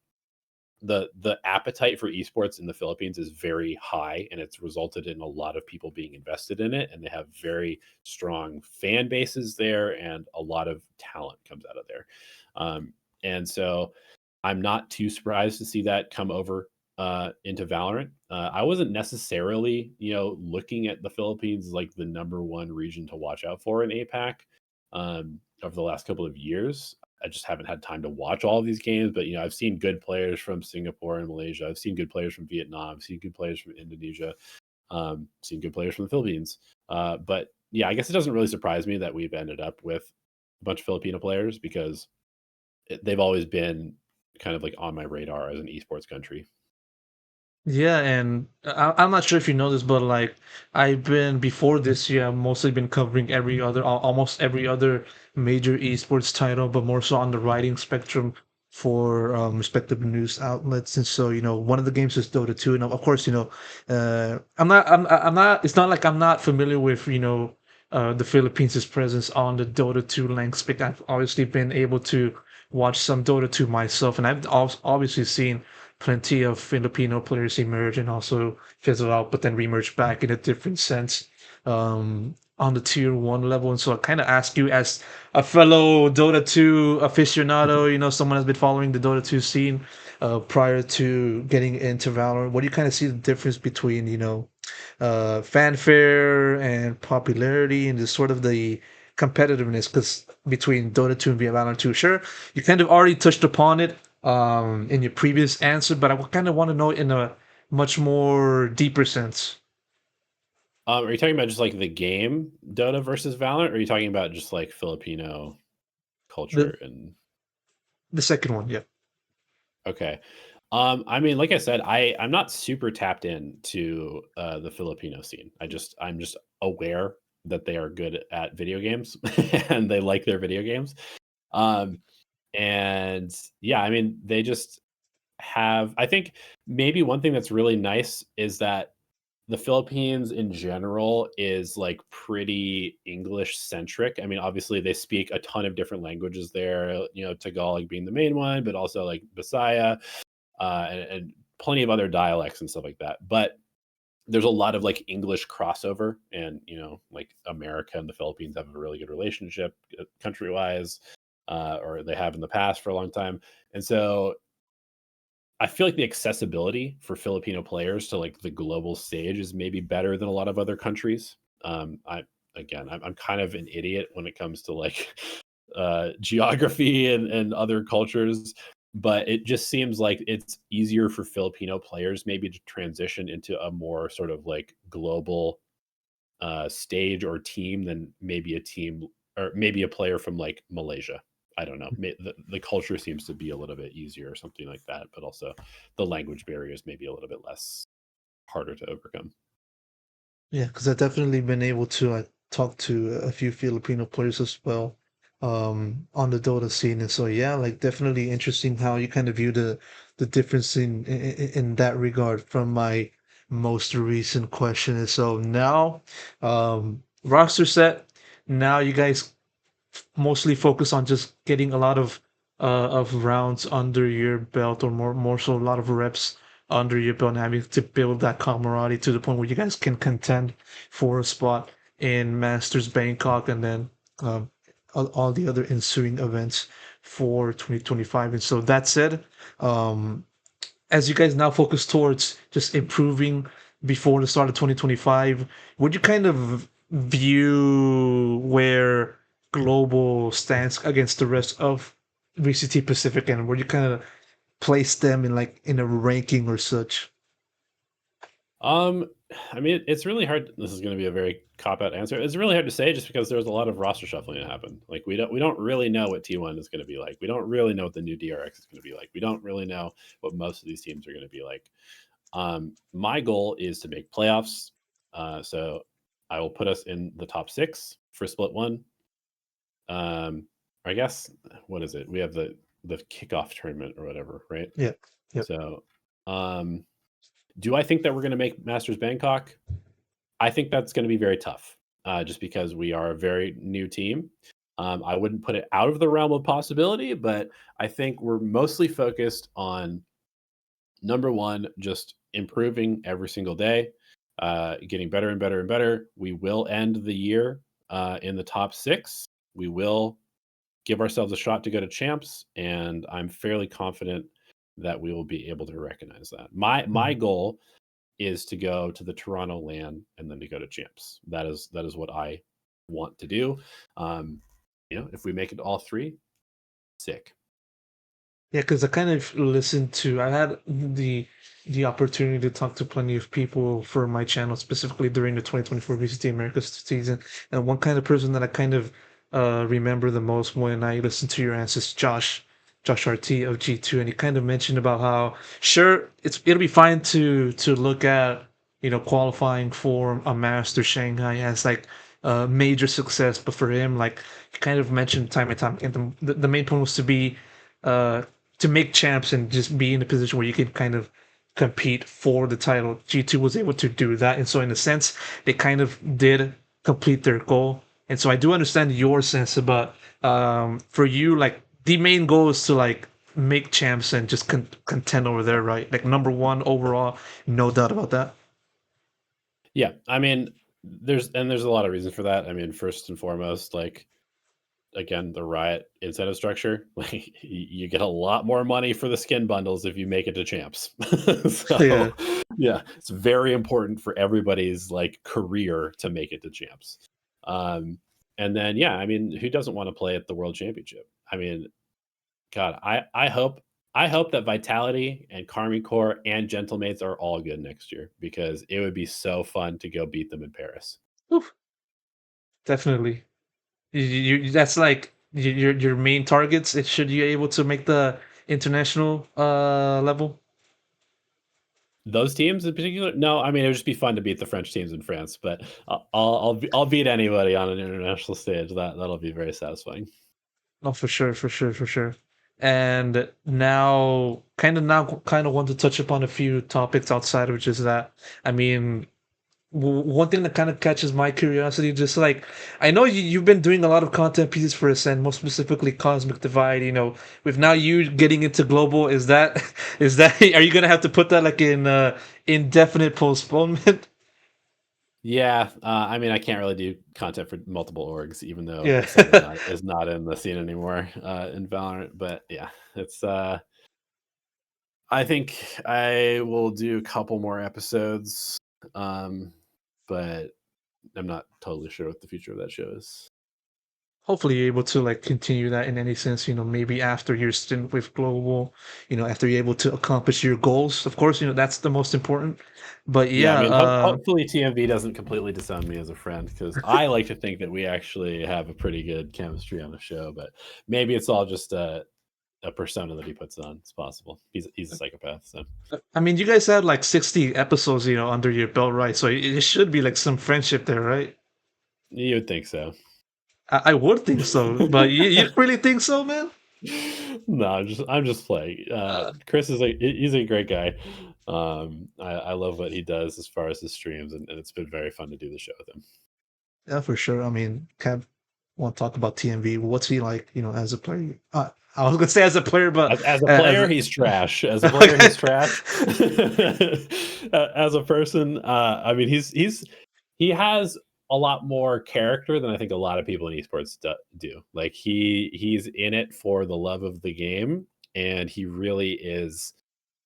the appetite for esports in the Philippines is very high, and it's resulted in a lot of people being invested in it, and they have very strong fan bases there, and a lot of talent comes out of there. And so I'm not too surprised to see that come over into Valorant. I wasn't necessarily, looking at the Philippines as like the number one region to watch out for in APAC over the last couple of years. I just haven't had time to watch all of these games, but I've seen good players from Singapore and Malaysia. I've seen good players from Vietnam. I've seen good players from Indonesia. Seen good players from the Philippines. But yeah, I guess it doesn't really surprise me that we've ended up with a bunch of Filipino players, because they've always been kind of like on my radar as an esports country. Yeah, and I'm not sure if you know this, but like I've been before this year, I've mostly been covering almost every other major esports title, but more so on the writing spectrum for respective news outlets. And so, one of the games is Dota 2, and of course, I'm not. It's not like I'm not familiar with the Philippines' presence on the Dota 2 landscape. I've obviously been able to watch some Dota 2 myself, and I've obviously seen plenty of Filipino players emerge and also fizzle out, but then reemerge back in a different sense. on the tier 1 level. And so I kind of ask you, as a fellow Dota 2 aficionado, someone has been following the Dota 2 scene prior to getting into Valorant, what do you kind of see the difference between, fanfare and popularity and just sort of the competitiveness? Because between Dota 2 and Valorant 2, sure, you kind of already touched upon it in your previous answer, but I kind of want to know in a much more deeper sense. Are you talking about just like the game Dota versus Valorant, or are you talking about just like Filipino The culture and the second one, yeah. okay. I mean, like I said, I'm not super tapped into the Filipino scene. I'm just aware that they are good at video games and they like their video games. Um, and yeah, I mean, they just have. I think maybe one thing that's really nice is that the Philippines in general is like pretty English centric. I mean, obviously they speak a ton of different languages there, Tagalog being the main one, but also like Bisaya, and plenty of other dialects and stuff like that. But there's a lot of like English crossover, and like America and the Philippines have a really good relationship country wise, or they have in the past for a long time. And so I feel like the accessibility for Filipino players to like the global stage is maybe better than a lot of other countries. I'm kind of an idiot when it comes to like geography and other cultures, but it just seems like it's easier for Filipino players maybe to transition into a more sort of like global stage or team than maybe a team or maybe a player from like Malaysia. I don't know. The culture seems to be a little bit easier or something like that, but also the language barriers maybe a little bit less harder to overcome. Yeah, because I've definitely been able to talk to a few Filipino players as well on the Dota scene, and so yeah, like definitely interesting how you kind of view the difference in that regard from my most recent question. And so now, roster set. Now you guys mostly focus on just getting a lot of rounds under your belt, or more so a lot of reps under your belt, and having to build that camaraderie to the point where you guys can contend for a spot in Masters Bangkok, and then all the other ensuing events for 2025. And so that said, um, as you guys now focus towards just improving before the start of 2025, would you kind of view where global stands against the rest of VCT Pacific, and would you kind of place them in like in a ranking or such? Um, I mean, it's really hard. This is going to be a very cop out answer. It's really hard to say just because there's a lot of roster shuffling that happened. Like we don't really know what T1 is going to be like. We don't really know what the new DRX is going to be like. We don't really know what most of these teams are going to be like. My goal is to make playoffs. So I will put us in the top 6 for split 1. I guess what is it? We have the kickoff tournament or whatever, right? Yeah. Yep. So, do I think that we're going to make Masters Bangkok? I think that's going to be very tough, just because we are a very new team. I wouldn't put it out of the realm of possibility, but I think we're mostly focused on number one, just improving every single day, getting better and better and better. We will end the year in the top 6. We will give ourselves a shot to go to champs, and I'm fairly confident that we will be able to recognize that. My Mhm. goal is to go to the Toronto LAN and then to go to champs. That is what I want to do. Um, if we make it to all 3, sick. Yeah, because I kind of listened to. I had the opportunity to talk to plenty of people for my channel, specifically during the 2024 VCT Americas season. And one kind of person that I kind of remember the most when I listened to your answers, Josh RT of G2, and he kind of mentioned about how sure it'll be fine to look at qualifying for a Master Shanghai as like a major success, but for him, like he kind of mentioned time and time, and the main point was to be uh to make champs and just be in a position where you can kind of compete for the title. G2 was able to do that. And so, in a sense, they kind of did complete their goal. And so, I do understand your sense about for you, like, the main goal is to, like, make champs and just contend over there, right? Like, number one overall, no doubt about that. Yeah, I mean, there's a lot of reasons for that. I mean, first and foremost, like again, the Riot incentive structure, like you get a lot more money for the skin bundles if you make it to champs. Yeah. So yeah, it's very important for everybody's like career to make it to champs. Um, and then yeah, I mean, who doesn't want to play at the World Championship? I mean, God, I hope that Vitality and Karmine Corps and Gentlemates are all good next year because it would be so fun to go beat them in Paris. Oof, definitely. That's like your main targets. It should you able to make the international level. Those teams in particular? No, I mean, it would just be fun to beat the French teams in France, but I'll beat anybody on an international stage. That'll be very satisfying. Oh, for sure, for sure, for sure. And now, kind of want to touch upon a few topics outside of just that. I mean, one thing that kind of catches my curiosity, just like I know you've been doing a lot of content pieces for Ascend, most specifically Cosmic Divide. With now you getting into global, is that is that are you gonna have to put that like in indefinite postponement? Yeah, I mean, I can't really do content for multiple orgs, even though Yeah. Ascend is not in the scene anymore in Valorant. But yeah, it's. I think I will do a couple more episodes, um, but I'm not totally sure what the future of that show is. Hopefully you're able to like continue that in any sense, maybe after your stint with global, after you're able to accomplish your goals. Of course, that's the most important. But Yeah, I yeah, mean, hopefully TMV doesn't completely disown me as a friend because I like to think that we actually have a pretty good chemistry on the show, but maybe it's all just a persona that he puts on. It's possible. He's a psychopath, so I mean, you guys had like 60 episodes, under your belt, right? So it should be like some friendship there, right? you would think so. I would think so, but you really think so, man? No, I'm just playing. Uh, Chris he's a great guy. I love what he does as far as his streams, and it's been very fun to do the show with him. yeah, for sure. I mean, Kev, want to talk about TMV? What's he like, as a player? I was gonna say as a player, but As a as player, a, he's trash. As a player, okay. he's trash. As a person, I mean, he has a lot more character than I think a lot of people in esports do. Like he's in it for the love of the game, and he really is.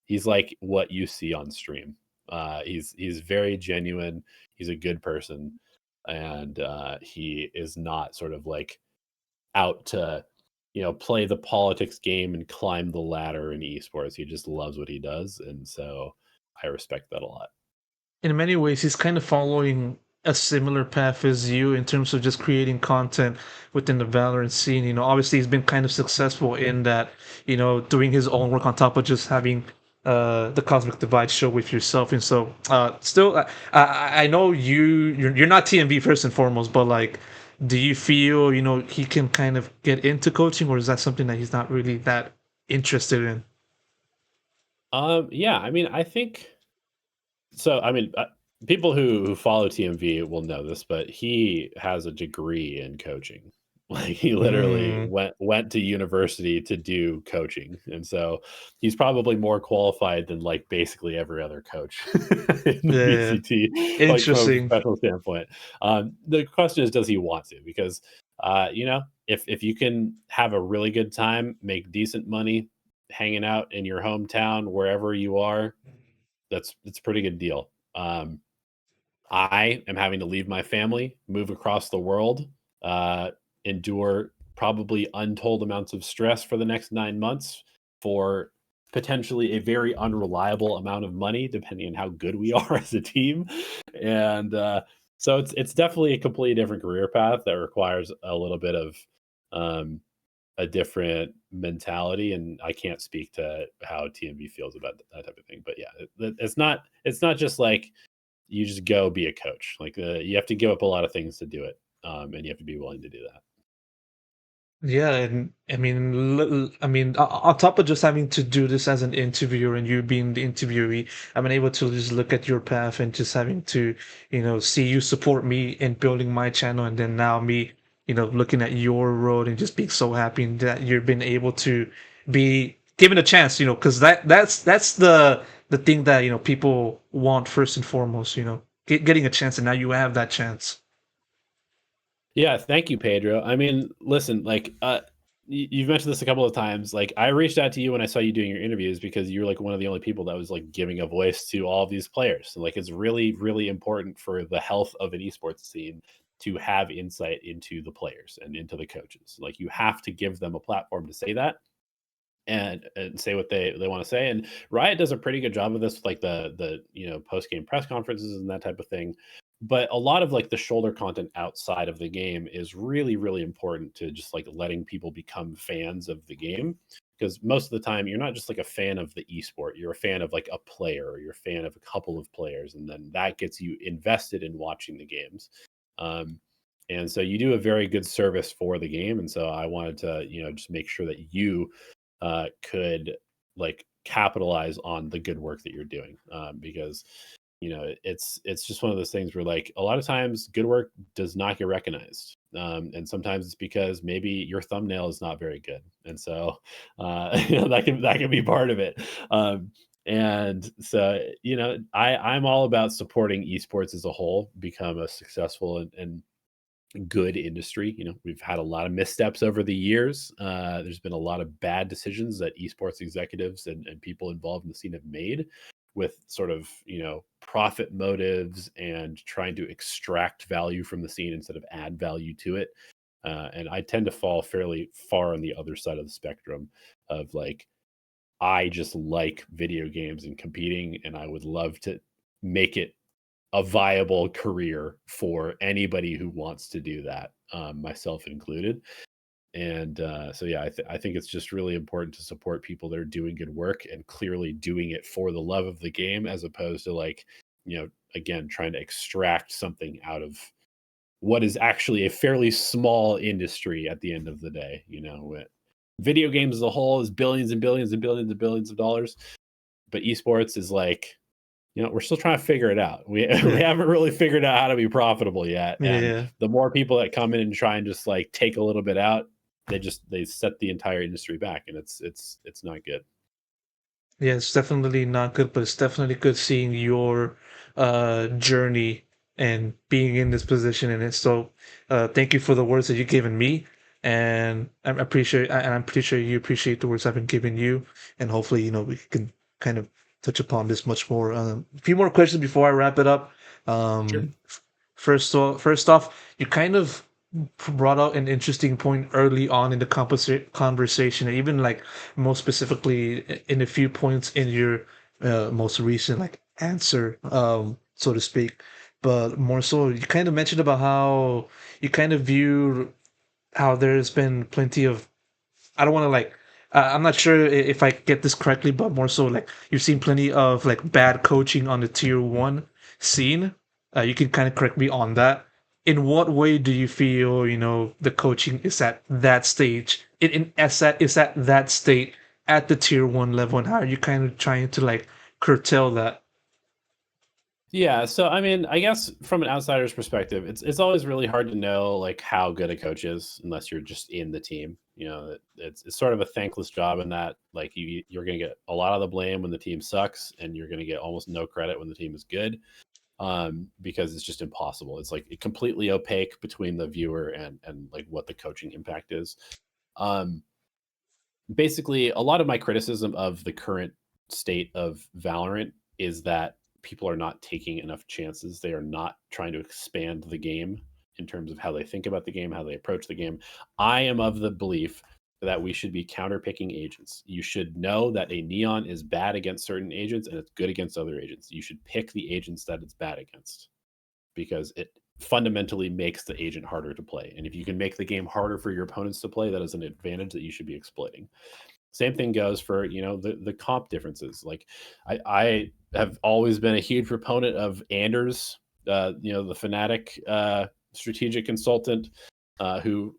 He's like what you see on stream. He's very genuine. He's a good person, and he is not sort of like out to play the politics game and climb the ladder in esports. He just loves what he does, and so I respect that a lot. In many ways, he's kind of following a similar path as you in terms of just creating content within the Valorant scene. Obviously he's been kind of successful in that, doing his own work on top of just having the Cosmic Divide show with yourself. And so, still, I know you're not TMV first and foremost, but like, do you feel he can kind of get into coaching, or is that something that he's not really that interested in? Yeah, I mean, I think so. I mean, people who follow TMV will know this, but he has a degree in coaching. Like he literally Mm, went to university to do coaching, and so he's probably more qualified than like basically every other coach in the yeah, VCT, like from a interesting. professional standpoint. The question is, does he want to? Because if you can have a really good time, make decent money, hanging out in your hometown wherever you are, that's a pretty good deal. I am having to leave my family, move across the world, uh, endure probably untold amounts of stress for the next 9 months for potentially a very unreliable amount of money, depending on how good we are as a team. And so it's definitely a completely different career path that requires a little bit of um, a different mentality, and I can't speak to how TMV feels about that type of thing. But yeah, it's not just like you just go be a coach. Like you have to give up a lot of things to do it, and you have to be willing to do that. Yeah, and I mean, on top of just having to do this as an interviewer and you being the interviewee, I've been able to just look at your path and just having to, see you support me in building my channel, and then now me, looking at your road and just being so happy that you've been able to be given a chance, because that's the thing that people want first and foremost. getting a chance, and now you have that chance. Yeah, thank you, Pedro. I mean, listen, like, you've mentioned this a couple of times. Like, I reached out to you when I saw you doing your interviews because you're like one of the only people that was like giving a voice to all of these players. So, like, it's really, really important for the health of an esports scene to have insight into the players and into the coaches. Like, you have to give them a platform to say that and say what they want to say. And Riot does a pretty good job of this with like the post game press conferences and that type of thing. But a lot of like the shoulder content outside of the game is really, really important to just like letting people become fans of the game. Because most of the time you're not just like a fan of the esport, you're a fan of like a player, or you're a fan of a couple of players, and then that gets you invested in watching the games. Um, and so you do a very good service for the game. And so I wanted to, just make sure that you could like capitalize on the good work that you're doing, because it's just one of those things where like a lot of times good work does not get recognized, and sometimes it's because maybe your thumbnail is not very good, and so that can be part of it. And so I'm all about supporting esports as a whole become a successful and good industry. We've had a lot of missteps over the years. There's been a lot of bad decisions that esports executives and people involved in the scene have made with sort of, profit motives and trying to extract value from the scene instead of add value to it. And I tend to fall fairly far on the other side of the spectrum of like, I just like video games and competing, and I would love to make it a viable career for anybody who wants to do that, myself included. And so, yeah, I think it's just really important to support people that are doing good work and clearly doing it for the love of the game, as opposed to like, again, trying to extract something out of what is actually a fairly small industry at the end of the day. Video games as a whole is billions and billions and billions and billions of dollars, but esports is like, we're still trying to figure it out. We we Yeah, haven't really figured out how to be profitable yet. And yeah. the more people that come in and try and just like take a little bit out, they set the entire industry back, and it's not good. Yeah, it's definitely not good, but it's definitely good seeing your journey and being in this position in it. So, thank you for the words that you've given me, and I'm pretty sure you appreciate the words I've been giving you, and hopefully, we can kind of touch upon this much more. A few more questions before I wrap it up. Sure. First off, you kind of brought out an interesting point early on in the conversation, even like most specifically in a few points in your most recent like answer, so to speak. But more so, you kind of mentioned about how you kind of view how there's been plenty of I don't want to like. I'm not sure if I get this correctly, but more so like you've seen plenty of like bad coaching on the tier one scene. You can kind of correct me on that. In what way do you feel the coaching is at that stage? Is at that state at the tier one level, and how are you kind of trying to like curtail that? Yeah, so I mean, I guess from an outsider's perspective, it's always really hard to know like how good a coach is unless you're just in the team. It's sort of a thankless job in that like you're going to get a lot of the blame when the team sucks, and you're going to get almost no credit when the team is good, because it's just impossible. It's like completely opaque between the viewer and like what the coaching impact is. Um, Basically, a lot of my criticism of the current state of Valorant is that people are not taking enough chances. They are not trying to expand the game in terms of how they think about the game, how they approach the game. I am of the belief that we should be counterpicking agents. You should know that a neon is bad against certain agents and it's good against other agents. You should pick the agents that it's bad against, because it fundamentally makes the agent harder to play. And if you can make the game harder for your opponents to play, that is an advantage that you should be exploiting. Same thing goes for the comp differences. Like I have always been a huge proponent of Anders, the Fnatic strategic consultant, who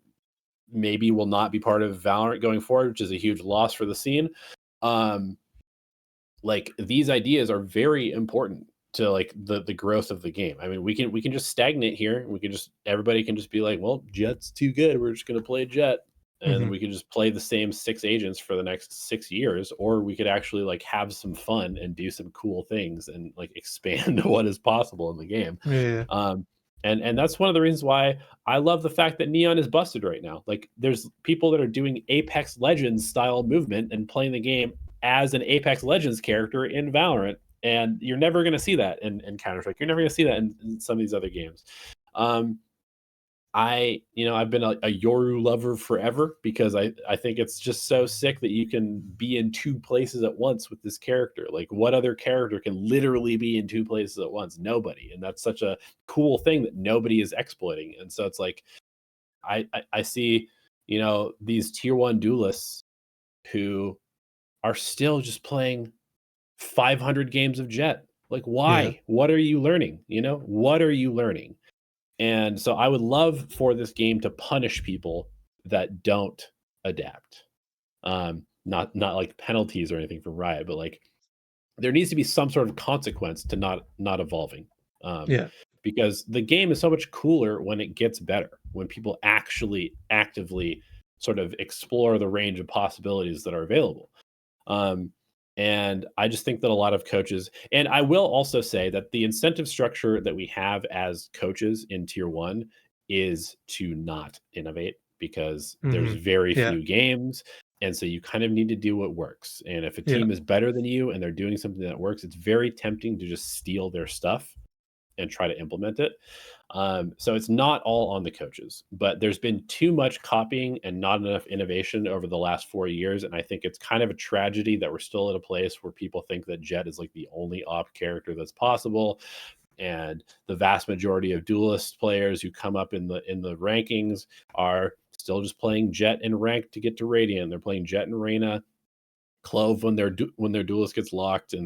maybe will not be part of Valorant going forward, which is a huge loss for the scene. Um, like these ideas are very important to like the growth of the game. I mean, we can just stagnate here. We can just everybody can just be like, well, Jet's too good. We're just gonna play Jet. and we could just play the same 6 agents for the next 6 years, or we could actually like have some fun and do some cool things and like expand what is possible in the game. Yeah. Um, and that's one of the reasons why I love the fact that Neon is busted right now. Like there's people that are doing Apex Legends style movement and playing the game as an Apex Legends character in Valorant. And you're never going to see that in Counter-Strike. You're never going to see that in some of these other games. I've been a Yoru lover forever because I think it's just so sick that you can be in two places at once with this character. Like, what other character can literally be in two places at once? Nobody. And that's such a cool thing that nobody is exploiting. And so it's like, I see, these tier 1 duelists who are still just playing 500 games of Jet. Like, Yeah. why? What are you learning? What are you learning? And so I would love for this game to punish people that don't adapt. Not like penalties or anything from Riot, but like there needs to be some sort of consequence to not evolving. Um, Yeah. because the game is so much cooler when it gets better, when people actually actively sort of explore the range of possibilities that are available. Um, and I just think that a lot of coaches, and I will also say that the incentive structure that we have as coaches in tier 1 is to not innovate because there's hmm very Yeah. few games. And so you kind of need to do what works. And if a Yeah. team is better than you and they're doing something that works, it's very tempting to just steal their stuff and try to implement it. So it's not all on the coaches, but there's been too much copying and not enough innovation over the last 4 years. And I think it's kind of a tragedy that we're still at a place where people think that Jet is like the only op character that's possible. And the vast majority of duelist players who come up in the rankings are still just playing Jet and rank to get to Radiant. They're playing Jet and Reyna. Clove when their duelist gets locked, and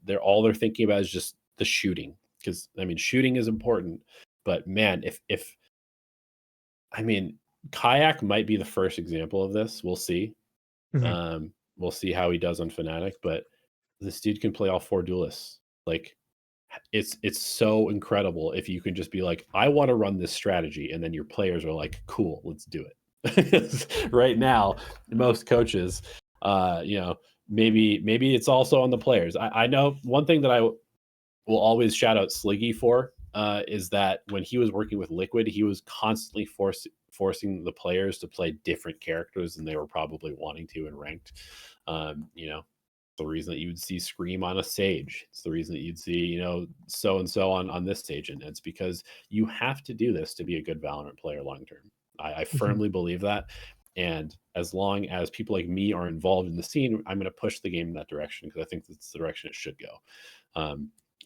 they're all they're thinking about is just the shooting. Because I mean, shooting is important, but man, if I mean, Kayak might be the first example of this. We'll see. hmm We'll see how he does on Fnatic, but this dude can play all 4 duelists. Like, it's so incredible if you can just be like, I want to run this strategy, and then your players are like, cool, let's do it. Right now, most coaches, maybe it's also on the players. I know one thing that I will always shout out Sliggy for is that when he was working with Liquid, he was constantly forcing the players to play different characters than they were probably wanting to in ranked. The reason that you would see Scream on a Sage. It's the reason that you'd see, so and so on this stage. And it's because you have to do this to be a good Valorant player long term. I hmm firmly believe that. And as long as people like me are involved in the scene, I'm going to push the game in that direction because I think that's the direction it should go.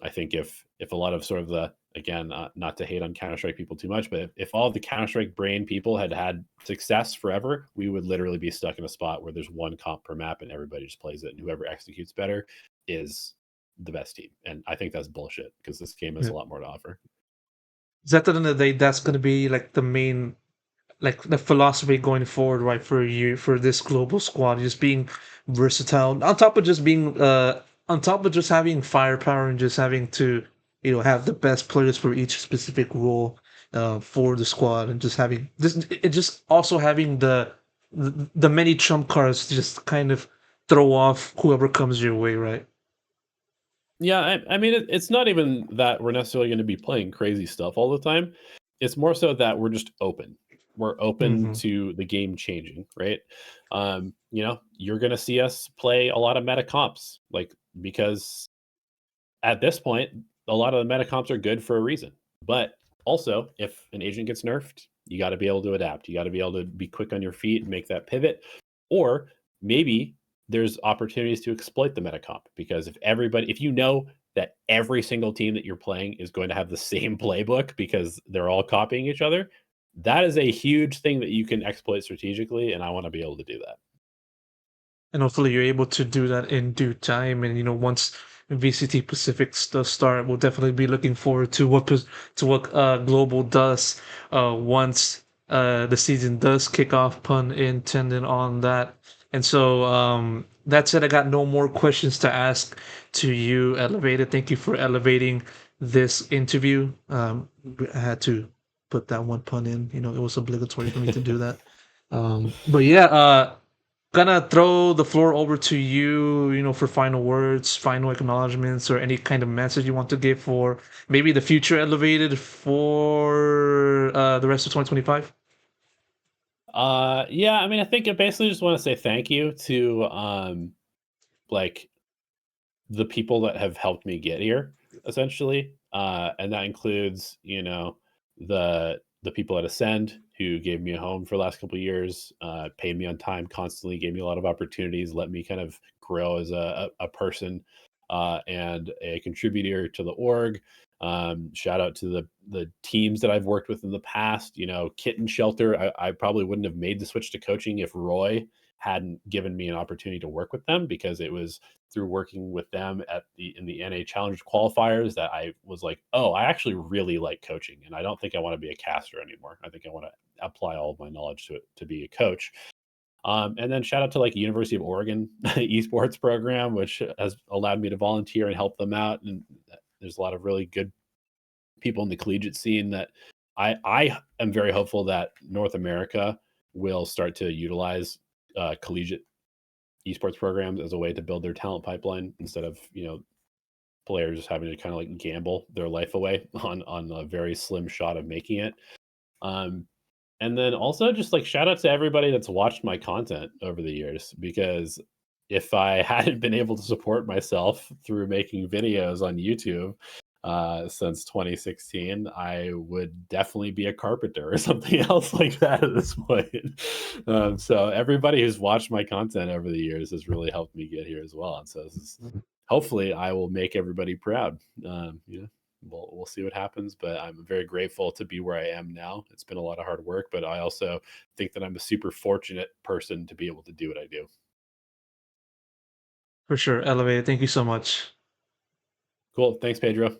I think if a lot of sort of the, again, not to hate on Counter-Strike people too much, but if all of the Counter-Strike brain people had success forever, we would literally be stuck in a spot where there's one comp per map and everybody just plays it, and whoever executes better is the best team. And I think that's bullshit because this game has Yeah. a lot more to offer. Is that the end of the day? That's going to be like the main, like the philosophy going forward, right? For you, for this global squad, just being versatile. On top of just having firepower and just having to, have the best players for each specific role, for the squad, and just having just also having the many trump cards to just kind of throw off whoever comes your way, right? Yeah, I mean, it's not even that we're necessarily going to be playing crazy stuff all the time. It's more so that we're just open. We're open hmm to the game changing, right? You're going to see us play a lot of meta comps, like because at this point, a lot of the meta comps are good for a reason. But also, if an agent gets nerfed, you got to be able to adapt. You got to be able to be quick on your feet and make that pivot. Or maybe there's opportunities to exploit the meta comp because if you know that every single team that you're playing is going to have the same playbook because they're all copying each other, that is a huge thing that you can exploit strategically. And I want to be able to do that. And hopefully you're able to do that in due time. And once VCT Pacific does start, we'll definitely be looking forward to what Global does once the season does kick off. Pun intended on that. And so that said, I got no more questions to ask to you, Elevated. Thank you for elevating this interview. I had to put that one pun in. It was obligatory for me to do that. But yeah, gonna throw the floor over to you, for final words, final acknowledgments, or any kind of message you want to give for maybe the future elevated for the rest of 2025. Yeah, I mean, I think I basically just want to say thank you to like the people that have helped me get here, essentially. And that includes, the people at Ascend who gave me a home for the last couple of years, paid me on time constantly, gave me a lot of opportunities, let me kind of grow as a person and a contributor to the org. Shout out to the teams that I've worked with in the past. Kitten Shelter. I probably wouldn't have made the switch to coaching if Roy hadn't given me an opportunity to work with them, because it was through working with them in the NA Challenge qualifiers that I was like, oh, I actually really like coaching, and I don't think I want to be a caster anymore. I think I want to apply all of my knowledge to it to be a coach. And then shout out to like University of Oregon esports program, which has allowed me to volunteer and help them out. And there's a lot of really good people in the collegiate scene that I am very hopeful that North America will start to utilize collegiate esports programs as a way to build their talent pipeline, instead of players just having to kind of like gamble their life away on a very slim shot of making it. um and then also just like shout out to everybody that's watched my content over the years, because if I hadn't been able to support myself through making videos on YouTube since 2016, I would definitely be a carpenter or something else like that at this point. So everybody who's watched my content over the years has really helped me get here as well. And so this is, hopefully I will make everybody proud. We'll see what happens, but I'm very grateful to be where I am now. It's been a lot of hard work, but I also think that I'm a super fortunate person to be able to do what I do. For sure, elevated. Thank you so much. Cool. Thanks, Pedro.